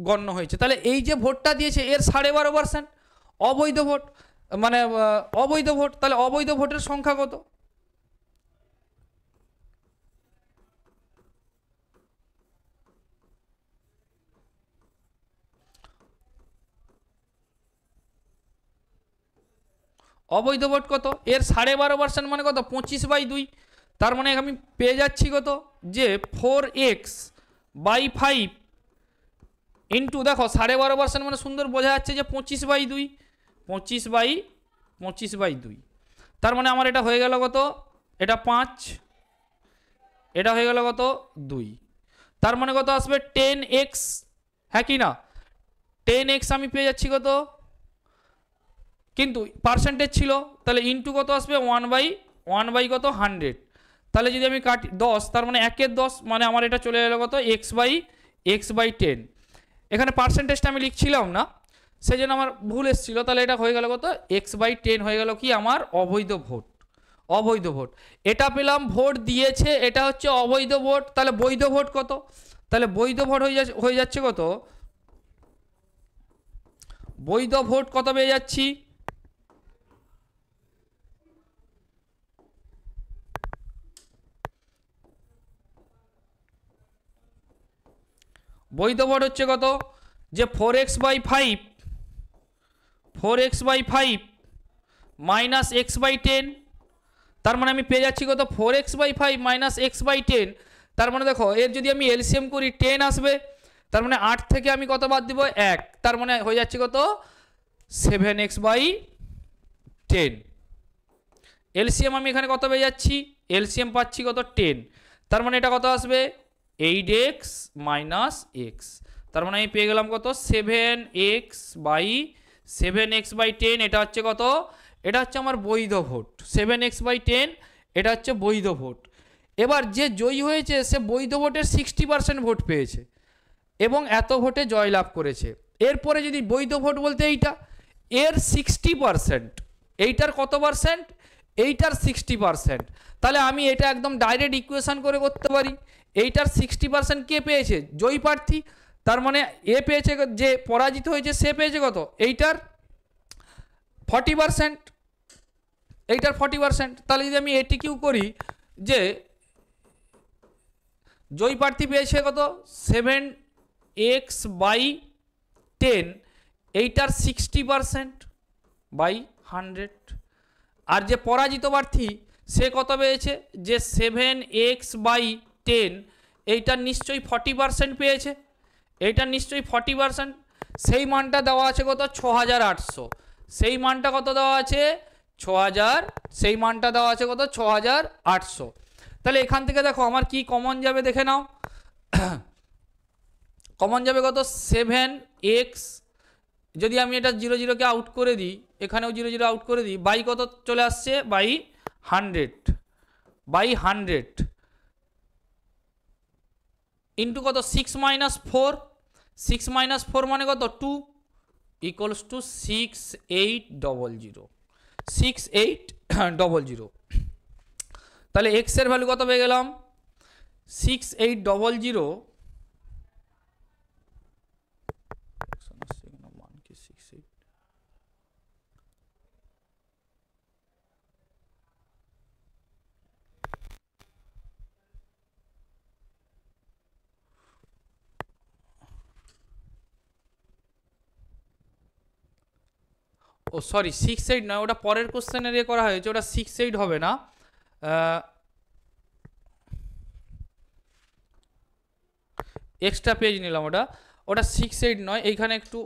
গণ্য হয়েছে। তাহলে এই যে ভোটটা দিয়েছে এর 12.5% অবৈধ ভোট, মানে অবৈধ ভোট। তাহলে অবৈধ ভোটের সংখ্যা কত, অবৈধ ভোট কত, এর 12.5% মানে কত 25/2। তার মানে আমি পেয়ে যাচ্ছি কত, যে 4x/5 ইন্টু, দেখো 12.5% মানে সুন্দর বোঝা যাচ্ছে যে 25/2, 25/2। তার মানে আমার এটা হয়ে গেল কত, এটা 5, এটা হয়ে গেল কত 2। তার মানে কত আসবে 10x, হ্যাঁ কি না, 10x আমি পেয়ে যাচ্ছি কত, কিন্তু পার্সেন্টেজ ছিল, তাহলে ইন্টু কত আসবে 1/1 কত 100। তাহলে যদি আমি কাটি 10, তার মানে 1 10, মানে আমার এটা চলে এলো কত x/10। এখানে পার্সেন্টেজটা আমি লিখছিলাম না, সেই জন্য আমার ভুল এসেছিল। তাহলে এটা হয়ে গেল কত x/10 হয়ে গেল কি আমার অবৈধ ভোট। এটা পেলাম ভোট দিয়েছে, এটা হচ্ছে অবৈধ ভোট। তাহলে বৈধ ভোট কত, তাহলে বৈধ ভোট হয়ে যাচ্ছে কত, বৈধ ভোট কত পেয়ে যাচ্ছি, বৈধ ভোট হচ্ছে কত, যে 4x/5 মাইনাস x/10, তার মানে আমি পেয়ে যাচ্ছি কত 4x/5 মাইনাস x/10। তার মানে দেখো এর যদি আমি এলসিএম করি 10 আসবে, তার মানে 8 থেকে আমি কত বাদ দিব 1, তার মানে হয়ে যাচ্ছে কত 7x/10। এলসিএম আমি এখানে কত পেয়ে যাচ্ছি, এলসিএম পাচ্ছি কত 10, তার মানে এটা কত আসবে 8x মাইনাস x, তার মানে আমি পেয়ে গেলাম কত 7x/10, এটা হচ্ছে কত, এটা হচ্ছে আমার বৈধ ভোট 7x/10, এটা হচ্ছে বৈধ ভোট। এবার যে জয়ী হয়েছে সে বৈধ ভোটের 60% ভোট পেয়েছে এবং এত ভোটে জয়লাভ করেছে। এরপরে যদি বৈধ ভোট বলতে এইটা, এর 60%, এইটার কত পার্সেন্ট, এইটার 60%, তাহলে আমি এটা একদম ডাইরেক্ট ইকুয়েশন করে করতে পারি। এইটার 60% কে পেয়েছে, জয়ী প্রার্থী, তার মানে এ পেয়েছে, যে পরাজিত হয়েছে সে পেয়েছে কত, এইটার 40%, এইটার 40%। তাহলে যদি আমি এটিকিউ করি যে জয়ী প্রার্থী পেয়েছে কত 7x/10, এইটার 60%/100, আর যে পরাজিত প্রার্থী সে কত পেয়েছে, যে 7x/10, এইটার নিশ্চয়ই 40% পেয়েছে, এইটার নিশ্চয়ই 40%, সেই মানটা দেওয়া আছে কত 6800, সেই মানটা কত দেওয়া আছে 6000, সেই মানটা দেওয়া আছে কত 6800। তাহলে এখান থেকে দেখো আমার কি কমন যাবে দেখে নাও, কমন যাবে কত 7x, যদি আমি এটা 0 0 কে আউট করে দিই, এখানেও 0 0 আউট করে দিই, বাই কত চলে আসছে বাই 100 ইন্টু কত 6 মাইনাস 4, 6 মাইনাস 4 মানে কত 2, ইকুয়ালস টু 6800। তাহলে x এর ভ্যালু কত পেয়ে গেলাম 6800, ও সরি 68 নয়, ওটা পরের কোশ্চেনের ইয়ে করা হয়েছে, ওটা 68 হবে না, এক্সট্রা পেজ নিলাম, ওটা 68 নয়, এইখানে একটু,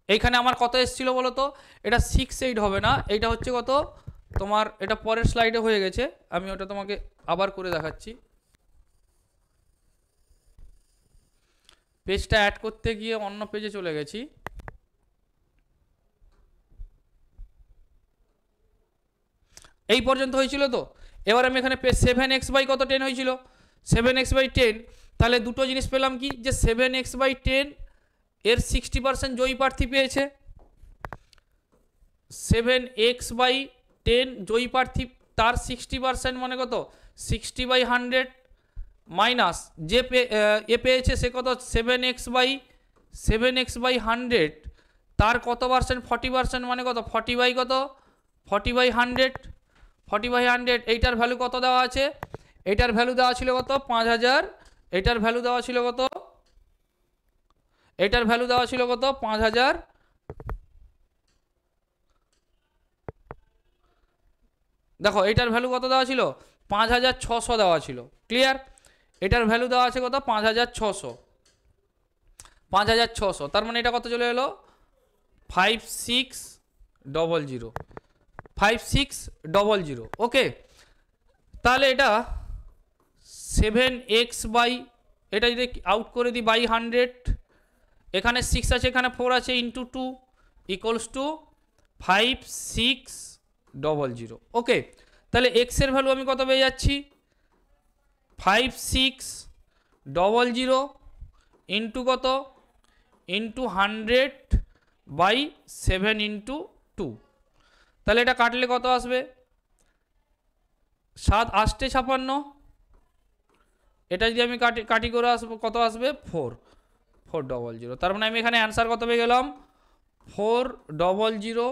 এইখানে আমার কত এসেছিল বলো তো, এটা 68 হবে না, এইটা হচ্ছে কত তোমার, এটা পরের স্লাইডে হয়ে গেছে, আমি ওটা তোমাকে আবার করে দেখাচ্ছি। পেজটা অ্যাড করতে গিয়ে অন্য পেজে চলে গেছি, এই পর্যন্ত হয়েছিল তো। এবার আমি এখানে 7x/10 হয়েছিল, 7x/10, তাহলে দুটো জিনিস পেলাম কি, যে 7x/10 এর 60% জয়ী প্রার্থী পেয়েছে, 7x/10 জয়ী প্রার্থী তার 60% মানে কত 60/100, মাইনাস যে এ পেয়েছে সে কত 7x/100, তার কত পার্সেন্ট 40% মানে কত 40/100, এইটার ভ্যালু কত দেওয়া আছে, এইটার ভ্যালু দেওয়া ছিল কত 5000, এইটার ভ্যালু দেওয়া ছিল কত, এইটার ভ্যালু দেওয়া ছিল কত 5000, দেখো এইটার ভ্যালু কত দেওয়া ছিল 5600 দেওয়া ছিল, ক্লিয়ার। এটার ভ্যালু দেওয়া আছে কত 5600, তার মানে এটা কত চলে এলো 5600, ওকে। তাহলে এটা 7x/, এটা যদি আউট করে দিই বাই 100, এখানে 6 আছে এখানে 4 আছে, ইন্টু 2 ইকুয়ালস টু 5600, ওকে। তাহলে x এর ভ্যালু আমি কত পেয়ে যাচ্ছি 5600 ইন্টু কত, ইন্টু 100/7 ইন্টু 2, তাহলে এটা কাটলে কত আসবে 7 8 56, এটা যদি আমি কাটি করে আসবো কত আসবে 400, তার মানে আমি এখানে অ্যান্সার কত পেয়ে গেলাম 400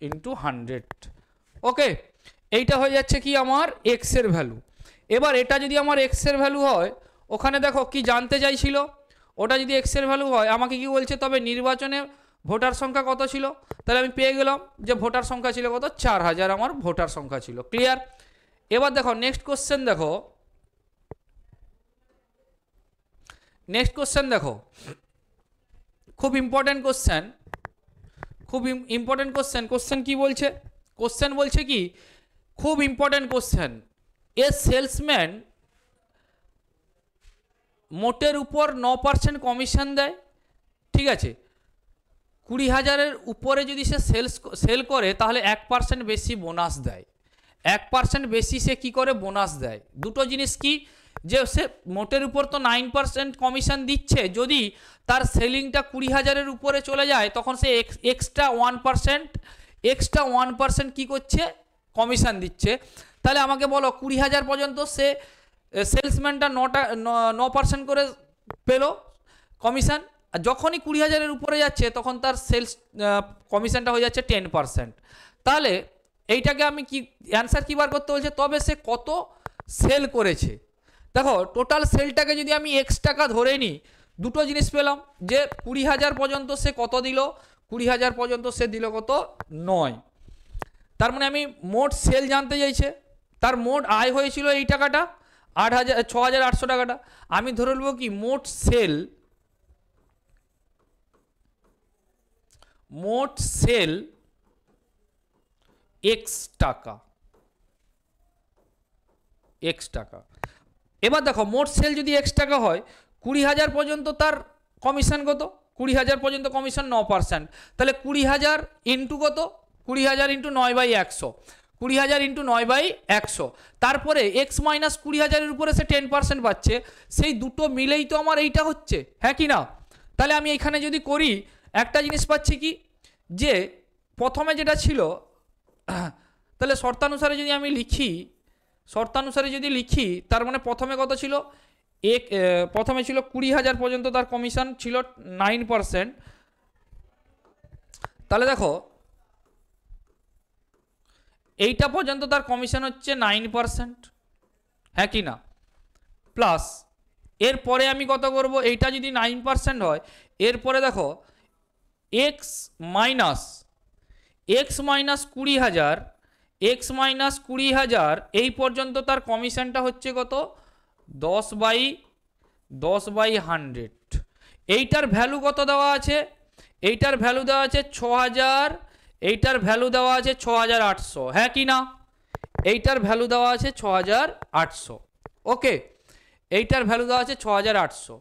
ইন্টু 100। ওকে, এইটা হয়ে যাচ্ছে কি আমার এক্স এর ভ্যালু। এবার এটা যদি আমার এক্স এর ভ্যালু হয়, ওখানে দেখো কি জানতে চাইছিল, ওটা যদি এক্স এর ভ্যালু হয় আমাকে কি বলছে, তবে নির্বাচনে ভোটার সংখ্যা কত ছিল, তাহলে আমি পেয়ে গেলাম যে ভোটার সংখ্যা ছিল কত, 4000 আমার ভোটার সংখ্যা ছিল। ক্লিয়ার? এবার দেখো নেক্সট কোশ্চেন, দেখো নেক্সট কোশ্চেন, দেখো খুব ইম্পর্টেন্ট কোশ্চেন, খুব ইম্পর্টেন্ট কোশ্চেন। কোশ্চেন কি বলছে, কোশ্চেন বলছে কি, খুব ইম্পর্টেন্ট কোশ্চেন, এ সেলসম্যান মোটের উপর 9% কমিশন দেয়, ঠিক আছে, 20,000-এর উপরে যদি সে সেল করে তাহলে 1% বেশি বোনাস দেয়, 1% বেশি সে কি করে বোনাস দেয়। দুটো জিনিস কি, যে সে মোটের উপর তো 9% কমিশন দিচ্ছে, যদি তার সেলিংটা 20,000-এর উপরে চলে যায় তখন সে এক্সট্রা 1% কি করছে, কমিশন দিচ্ছে। তাহলে আমাকে বলো 20,000 পর্যন্ত সে সেলসম্যানটা 9% করে পেলো কমিশন, আর যখনই 20,000-এর উপরে যাচ্ছে তখন তার সেলস কমিশনটা হয়ে যাচ্ছে 10%। তাহলে এইটাকে আমি কি অ্যান্সার কী বার করতে বলছে, তবে সে কত সেল করেছে। দেখো টোটাল সেলটাকে যদি আমি এক্স টাকা ধরে নিই, দুটো জিনিস পেলাম, যে 20,000 পর্যন্ত সে কত দিল, 20,000 পর্যন্ত সে দিল কত, 9। তার মানে আমি মোট সেল জানতে চাইছে, তার মোট আয় হয়েছিল এই টাকাটা 6,800 টাকাটা, আমি ধরে নেব কি মোট সেল এক্স টাকা, এবার দেখো মোট সেল যদি এক্স টাকা হয়, 20,000 পর্যন্ত তার কমিশন কত, 20,000 পর্যন্ত কমিশন 9%, তাহলে 20,000 ইন্টু কত, 20,000 ইন্টু 9/100, 20,000 ইন্টু 9/100, তারপরে এক্স মাইনাস 20,000-এর উপরে সে 10% পাচ্ছে, সেই দুটো মিলেই তো আমার এইটা হচ্ছে, হ্যাঁ কি না। তাহলে আমি এখানে যদি করি একটা জিনিস পাচ্ছি কি, যে প্রথমে যেটা ছিল, তাহলে শর্তানুসারে যদি আমি লিখি, তার মানে প্রথমে কত ছিল, প্রথমে ছিল 20,000 পর্যন্ত তার কমিশন ছিল 9%, তাহলে দেখো এইটা পর্যন্ত তার কমিশন হচ্ছে 9%, হ্যাঁ কি না, প্লাস এরপরে আমি কত করব, এইটা যদি 9% হয়, এরপরে দেখো এক্স মাইনাস 20,000 এই পর্যন্ত তার কমিশনটা হচ্ছে কত, 10/100। এইটার ভ্যালু কত দেওয়া আছে, এইটার ভ্যালু দেওয়া আছে 6,000, এইটার ভ্যালু দেওয়া আছে 6,800, হ্যাঁ কি না, এইটার ভ্যালু দেওয়া আছে 6,800। ওকে, এইটার ভ্যালু দেওয়া আছে 6,800।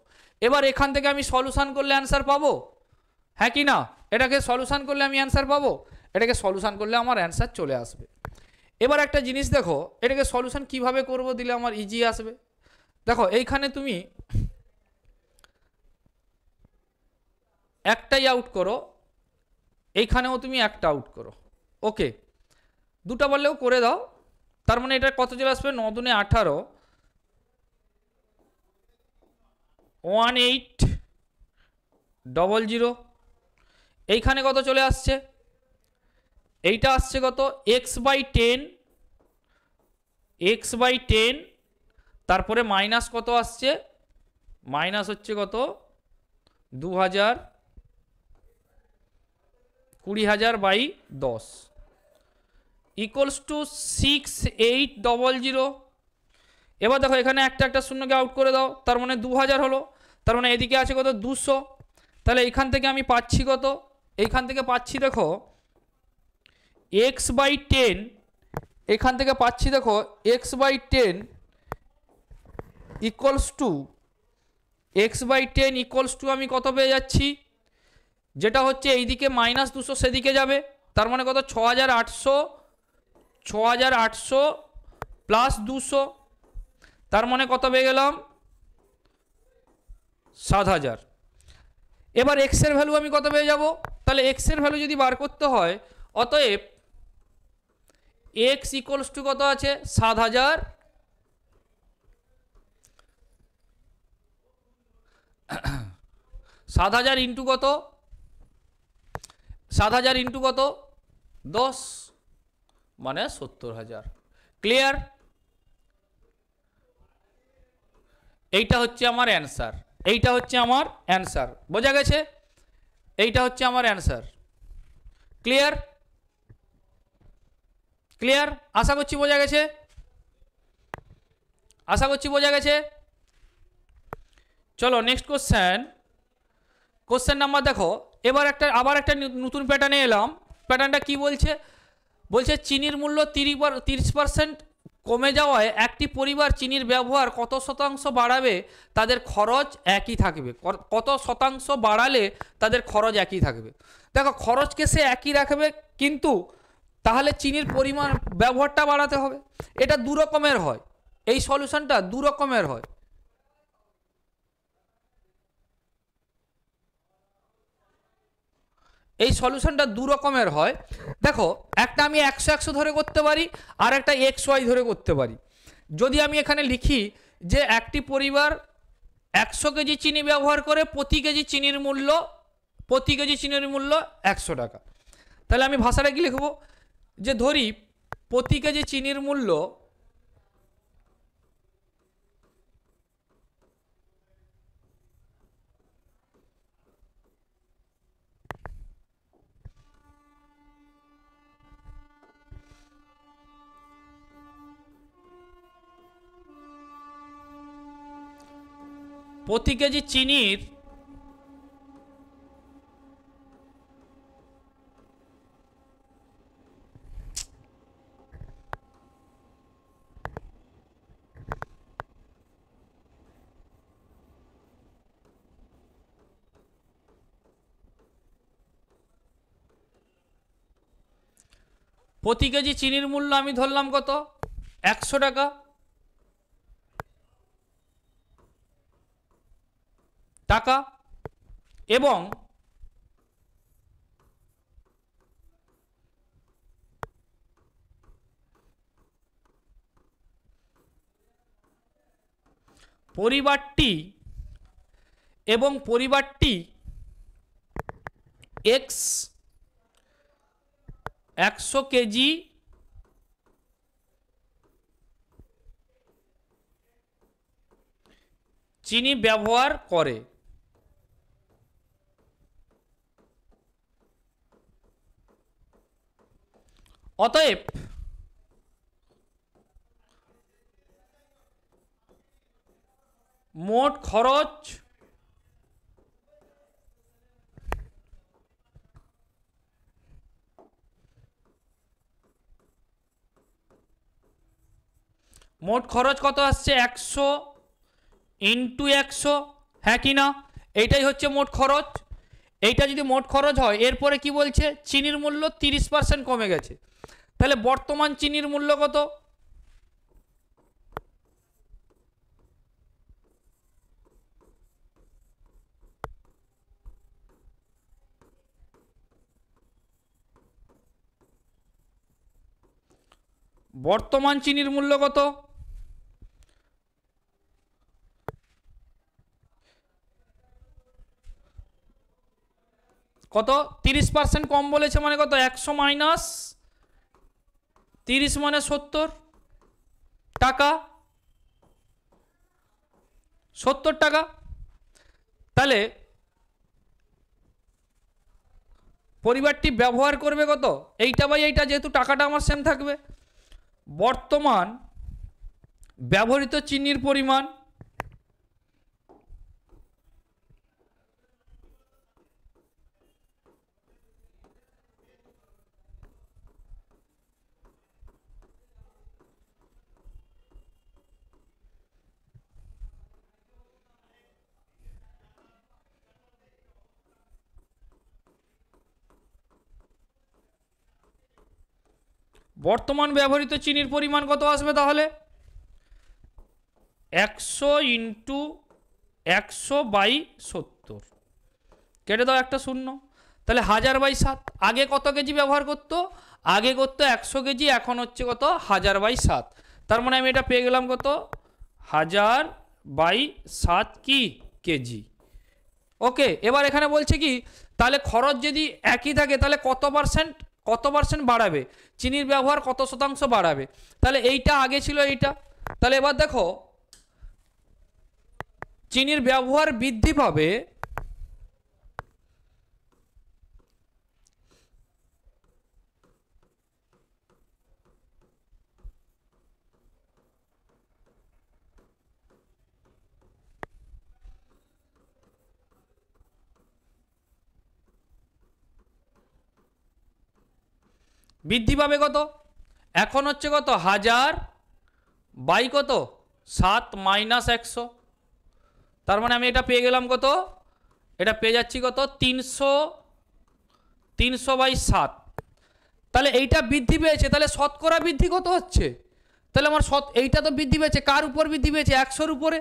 এবার এখান থেকে আমি সলিউশন করলে অ্যান্সার পাবো, হ্যাঁ কি না, এটাকে সলিউশন করলে আমি অ্যান্সার পাবো, এটাকে সলিউশন করলে আমার অ্যান্সার চলে আসবে। এবার একটা জিনিস দেখো, এটাকে সলিউশন কিভাবে করব দিলে আমার ইজি আসবে। দেখো এইখানে তুমি একটাই আউট করো, এইখানেও তুমি একটা আউট করো, ওকে, দুটো বললেও করে দাও, তার মানে এটা কত চলে আসবে, 9 দুনে 18, 1800, এইখানে কত চলে আসছে, এইটা আসছে কত, x/10, তারপরে মাইনাস কত আসছে, মাইনাস হচ্ছে কত 2,000, 20,000/10 ইকুয়ালস টু 6800। এবার দেখো এখানে একটা শূন্যকে আউট করে দাও, তার মানে 2,000 হলো, তার মানে এদিকে আছে কত 200, তাহলে এইখান থেকে আমি পাচ্ছি কত, এইখান থেকে পাচ্ছি দেখো x/10, এখান থেকে পাচ্ছি দেখো x/10 ইকুয়ালস টু আমি কত পেয়ে যাচ্ছি, যেটা হচ্ছে এইদিকে -200 সেদিকে যাবে, তার মানে কত 6,800 প্লাস 200, তার মানে কত পেয়ে গেলাম 7,000। এবার এক্স এর ভ্যালু আমি কত পেয়ে যাব, তাহলে এক্স এর ভ্যালু যদি বার করতে হয়, অতএব এক্স ইকুয়ালস টু কত আছে 7,000, 7,000 ইন্টু কত 7,000 ইন্টু কত 10 মানে 70,000। ক্লিয়ার? এইটা হচ্ছে আমার অ্যান্সার, এইটা হচ্ছে আমার অ্যান্সার। বোঝা গেছে? এইটা হচ্ছে আমার অ্যান্সার। ক্লিয়ার? ক্লিয়ার? আশা করছি বোঝা গেছে, আশা করছি বোঝা গেছে। চলো নেক্সট কোশ্চেন। কোশ্চেন নাম্বার দেখো, এবার আবার একটা নতুন প্যাটার্নে এলাম। প্যাটার্নটা কি বলছে? বলছে চিনির মূল্য 30% কমে যাওয়ায় একটি পরিবার চিনির ব্যবহার কত শতাংশ বাড়াবে, তাদের খরচ একই থাকবে। কত শতাংশ বাড়ালে তাদের খরচ একই থাকবে। দেখো খরচকে সে একই রাখবে, কিন্তু তাহলে চিনির পরিমাণ ব্যবহারটা বাড়াতে হবে। এটা দু রকমের হয়, এই সলিউশনটা দু রকমের হয়। এই সলিউশনটা দু রকমের হয়। দেখো একটা আমি 100 ধরে করতে পারি, আর একটা XY ধরে করতে পারি। যদি আমি এখানে লিখি যে একটি পরিবার 100 কেজি চিনি ব্যবহার করে, প্রতি কেজি চিনির মূল্য 100 টাকা, তাহলে আমি ভাষাটা কি লিখব? যে ধরি প্রতি কেজি চিনির মূল্য প্রতি কেজি চিনির প্রতি কেজি চিনির মূল্য আমি ধরলাম কত 100 টাকা, এবং পরিবারটি X 100 কেজি চিনি ব্যবহার করে। অতএব মোট খরচ কত আসছে 100 ইন্টু 100, হ্যাঁ কি না? এইটাই হচ্ছে মোট খরচ। এইটা যদি মোট খরচ হয়, এরপরে কি বলছে? চিনির মূল্য 30% কমে গেছে, তাহলে বর্তমান চিনির মূল্য কত? বর্তমান চিনির মূল্য কত? কত? 30% কম বলেছে মানে কত? 100 মাইনাস 30 মানে 70 টাকা, 70 টাকা। তাহলে পরিবারটি ব্যবহার করবে কত? এইটা বাই এইটা, যেহেতু টাকাটা আমার সেম থাকবে। বর্তমান ব্যবহৃত চিনির পরিমাণ ব্যবহৃত চিনির পরিমাণ কত আসবে তাহলে? 100 ইন্টু 100 বাই 70, কেটে দাও একটা শূন্য। তাহলে 1000/7। আগে কত কেজি ব্যবহার করতো? আগে করতো 100 কেজি, এখন হচ্ছে কত? 1000/7। তার মানে আমি এটা পেয়ে গেলাম কত? 1000/7 কি কেজি। ওকে, এবার এখানে বলছে কি তাহলে খরচ যদি একই থাকে তাহলে কত পার্সেন্ট বাড়াবে, চিনির ব্যবহার কত শতাংশ বাড়াবে। তাহলে এইটা আগে ছিল এইটা, তাহলে এবার দেখো চিনির ব্যবহার বৃদ্ধি পাবে কত, এখন হচ্ছে কত 1000 বাই কত 7 মাইনাস 100, তার মানে আমি এটা পেয়ে গেলাম কত, এটা পেয়ে যাচ্ছি কত 300 বাই 7। তাহলে এইটা বৃদ্ধি পেয়েছে, তাহলে শতকরা বৃদ্ধি কত হচ্ছে, তাহলে আমার এইটা তো বৃদ্ধি পেয়েছে, কার উপর বৃদ্ধি পেয়েছে 100-র উপরে,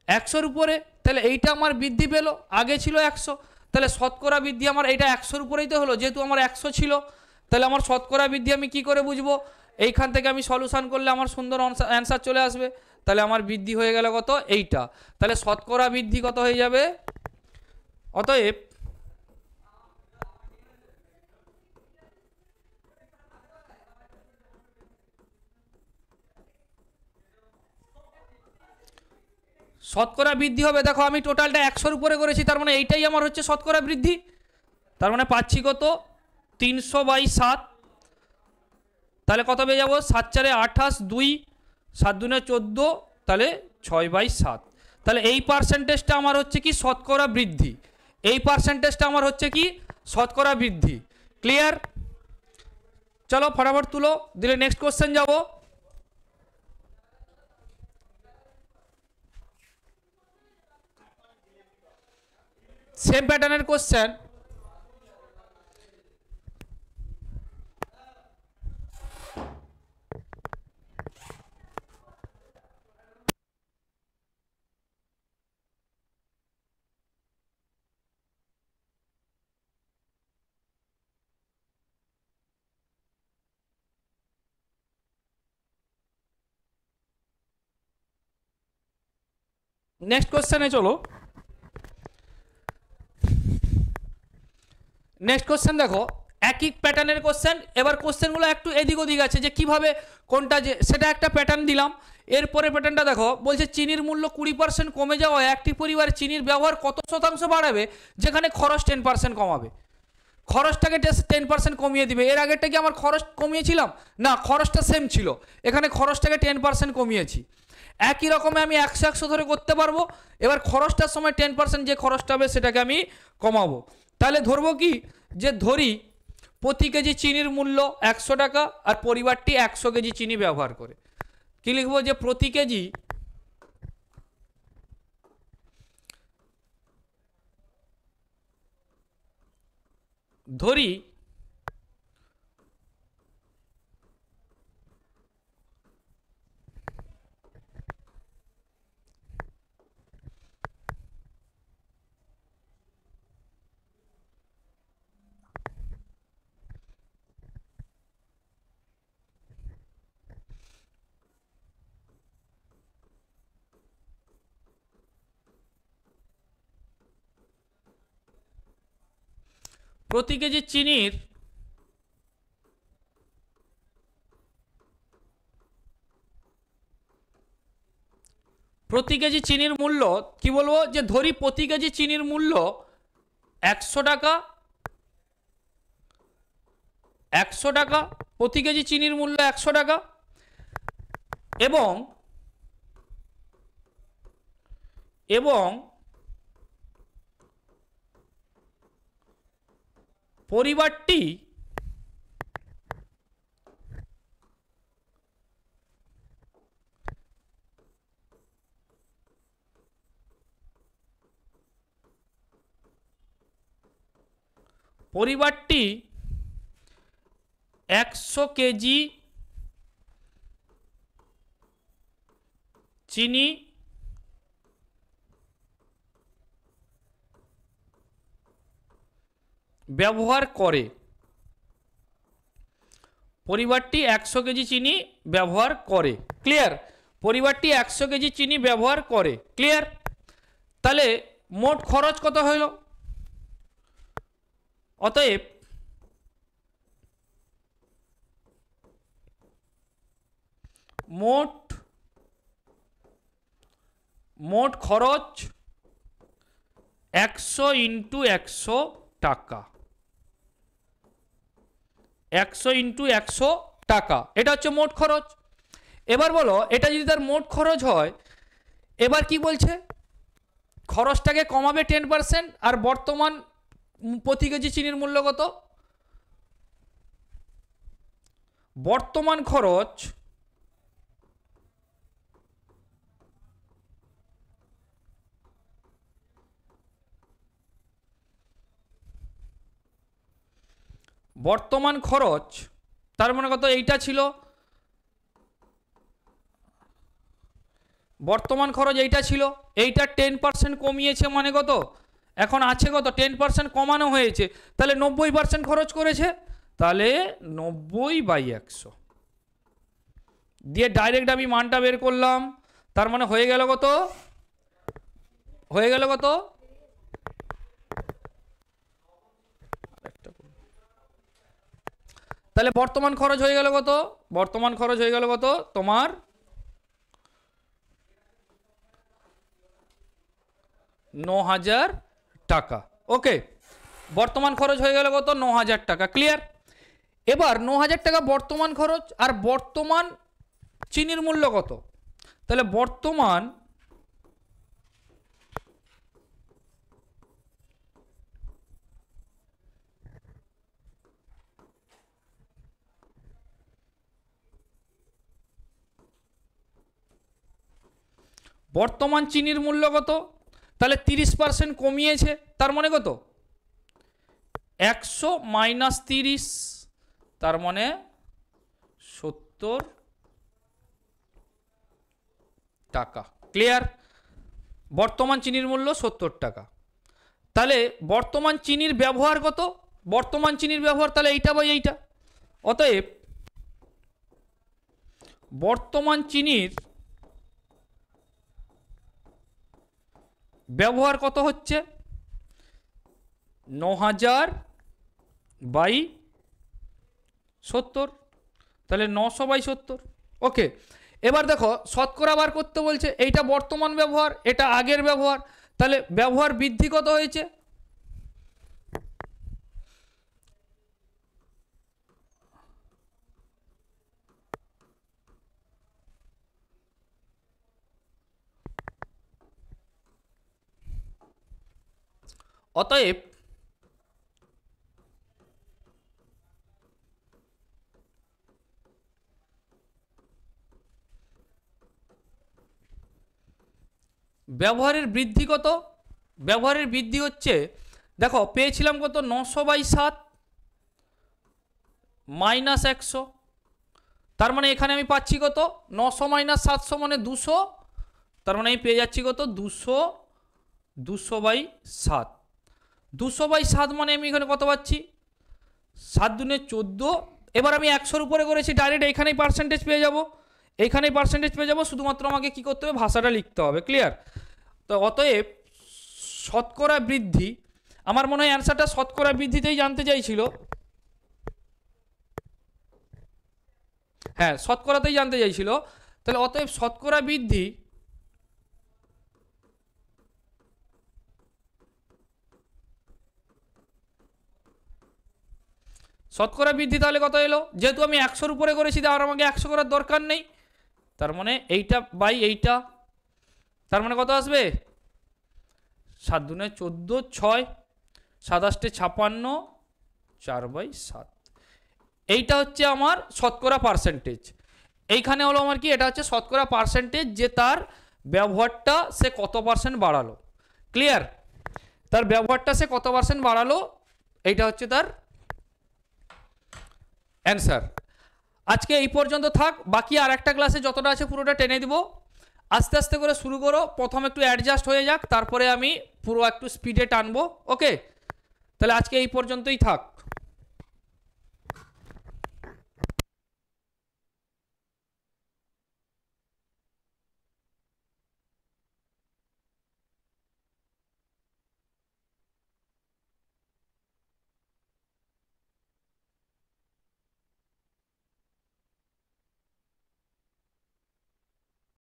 100-র উপরে, তাহলে এইটা আমার বৃদ্ধি পেলো, আগে ছিল 100, তাহলে শতকরা বৃদ্ধি আমার এইটা 100-র উপরেই তো হলো, যেহেতু আমার 100 ছিল, তাহলে আমার শতকরা বৃদ্ধি আমি কি করে বুঝবো, এইখান থেকে আমি সলিউশন করলে আমার সুন্দর অ্যান্সার চলে আসবে। তাহলে আমার বৃদ্ধি হয়ে গেল কত এইটা, তাহলে শতকরা বৃদ্ধি কত হয়ে যাবে, অতএব শতকরা বৃদ্ধি হবে, দেখো আমি টোটালটা 100-র উপরে করেছি, তার মানে এইটাই আমার হচ্ছে শতকরা বৃদ্ধি, তার মানে পাচ্ছি কত 300 বাই 7, তাহলে কত পেয়ে যাবো 7 × 4 = 28, 2 7 × 2 = 14, তাহলে 6/7। তাহলে এই পার্সেন্টেজটা আমার হচ্ছে কি শতকরা বৃদ্ধি, এই পার্সেন্টেজটা আমার হচ্ছে কি শতকরা বৃদ্ধি। ক্লিয়ার? চলো ফটাফট তুলো, দিলে নেক্সট কোশ্চেন যাব। সেম প্যাটার্নের কোশ্চেন, নেক্সট কোশ্চেনে চলো। নেক্সট কোশ্চেন দেখো, একই প্যাটার্নের কোশ্চেন, এবার কোশ্চেনগুলো একটু এদিক ওদিক আছে যে কিভাবে কোনটা, যে সেটা একটা প্যাটার্ন দিলাম। এরপরে প্যাটার্নটা দেখো, বলছে চিনির মূল্য 20% কমে যাওয়ায় একটি পরিবার চিনির ব্যবহার কত শতাংশ বাড়াবে, যেখানে খরচ 10% কমাবে। খরচটাকে 10% কমিয়ে দিবে। এর আগেরটা কি আমার খরচ কমিয়েছিলাম না, খরচটা সেম ছিল, এখানে খরচটাকে 10% কমিয়েছি। একই রকমে আমি 100 ধরে করতে পারবো। এবার খরচটার সময় 10% যে খরচটা হবে সেটাকে আমি কমাবো। তাহলে ধরবো কি, যে ধরি প্রতি কেজি চিনির মূল্য 100 টাকা আর পরিবারটি 100 কেজি চিনি ব্যবহার করে। কি লিখবো, যে প্রতি কেজি ধরি প্রতি কেজি চিনির মূল্য কি বলবো, যে ধরি প্রতি কেজি চিনির মূল্য 100 টাকা, 100 টাকা, প্রতি কেজি চিনির মূল্য 100 টাকা, এবং পরিবারটি পরিবারটি 100 কেজি চিনি ব্যবহার করে। পরিবারটি 100 কেজি চিনি ব্যবহার করে। ক্লিয়ার? পরিবারটি 100 কেজি চিনি ব্যবহার করে। ক্লিয়ার? তাহলে মোট খরচ কত হইল, অতএব মোট খরচ 100 ইন্টু 100 টাকা, 100 ইন্টু 100 টাকা, এটা হচ্ছে মোট খরচ। এবার বলো এটা যদি তার মোট খরচ হয়, এবার কি বলছে, খরচটাকে কমাবে 10%, আর বর্তমান প্রতি কেজি চিনির মূল্য কত, বর্তমান খরচ তার মানে কত, এইটা ছিল বর্তমান খরচ, এইটা ছিল, এইটা 10% কমিয়েছে মানে কত, এখন আছে কত, 10% কমানো হয়েছে, তাহলে 90% খরচ করেছে, তাহলে 90/100 দিয়ে ডাইরেক্ট আমি মানটা বের করলাম। তার মানে হয়ে গেল কত, তাহলে বর্তমান খরচ হয়ে গেল কত, তোমার 9,000 টাকা। ওকে, বর্তমান খরচ হয়ে গেল কত, 9,000 টাকা। ক্লিয়ার? এবার 9,000 টাকা বর্তমান খরচ, আর বর্তমান চিনির মূল্য কত, তাহলে বর্তমান চিনির মূল্য কত, তাহলে 30% কমিয়েছে, তার মানে কত, 100 মাইনাস 30, তার মানে 70 টাকা। ক্লিয়ার? বর্তমান চিনির মূল্য 70 টাকা। তাহলে বর্তমান চিনির ব্যবহার কত, তাহলে এইটা বা এইটা, অতএব বর্তমান চিনির ব্যবহার কত হচ্ছে, 9,000/70, তাহলে 900/70। ওকে, এবার দেখো শতকরা বার করতে বলছে, এইটা বর্তমান ব্যবহার, এটা আগের ব্যবহার, তাহলে ব্যবহার বৃদ্ধি কত হয়েছে, অতএব ব্যবহারের বৃদ্ধি কত, ব্যবহারের বৃদ্ধি হচ্ছে, দেখো পেয়েছিলাম কত, 900/7 মাইনাস 100, তার মানে এখানে আমি পাচ্ছি কত, 900 মাইনাস 700 মানে 200, তার মানে আমি পেয়ে যাচ্ছি কত, 200/7, 200/7 মানে আমি এখানে কত পাচ্ছি, 7 দুনে 14। এবার আমি 100-র উপরে করেছি, ডাইরেক্ট এইখানেই পার্সেন্টেজ পেয়ে যাব, শুধুমাত্র আমাকে কি করতে হবে, ভাষাটা লিখতে হবে। ক্লিয়ার? তো অতএব শতকরা বৃদ্ধি, আমার মনে হয় অ্যান্সারটা শতকরা বৃদ্ধিতেই জানতে চাইছিল, হ্যাঁ শতকরাতেই জানতে চাইছিল, তাহলে অতএব শতকরা বৃদ্ধি তাহলে কত এলো, যেহেতু আমি 100-র উপরে করেছি, আর আমাকে 100 করার দরকার নেই, তার মানে এইটা বাই এইটা, তার মানে কত আসবে, 7 দুনে 14, 6, 27 56, 4/7, এইটা হচ্ছে আমার শতকরা পার্সেন্টেজ। এইখানে হলো আমার কি, এটা হচ্ছে শতকরা পার্সেন্টেজ, যে তার ব্যবহারটা সে কত পার্সেন্ট বাড়ালো। ক্লিয়ার? তার ব্যবহারটা সে কত পার্সেন্ট বাড়ালো, এইটা হচ্ছে তার অ্যান্সার। আজকে এই পর্যন্ত থাক, বাকি আর একটা ক্লাসে যতটা আছে পুরোটা টেনে দিব, আস্তে আস্তে করে শুরু করো, প্রথম একটু অ্যাডজাস্ট হয়ে যাক, তারপরে আমি পুরো একটু স্পিডে টানবো। ওকে, তাহলে আজকে এই পর্যন্তই থাক।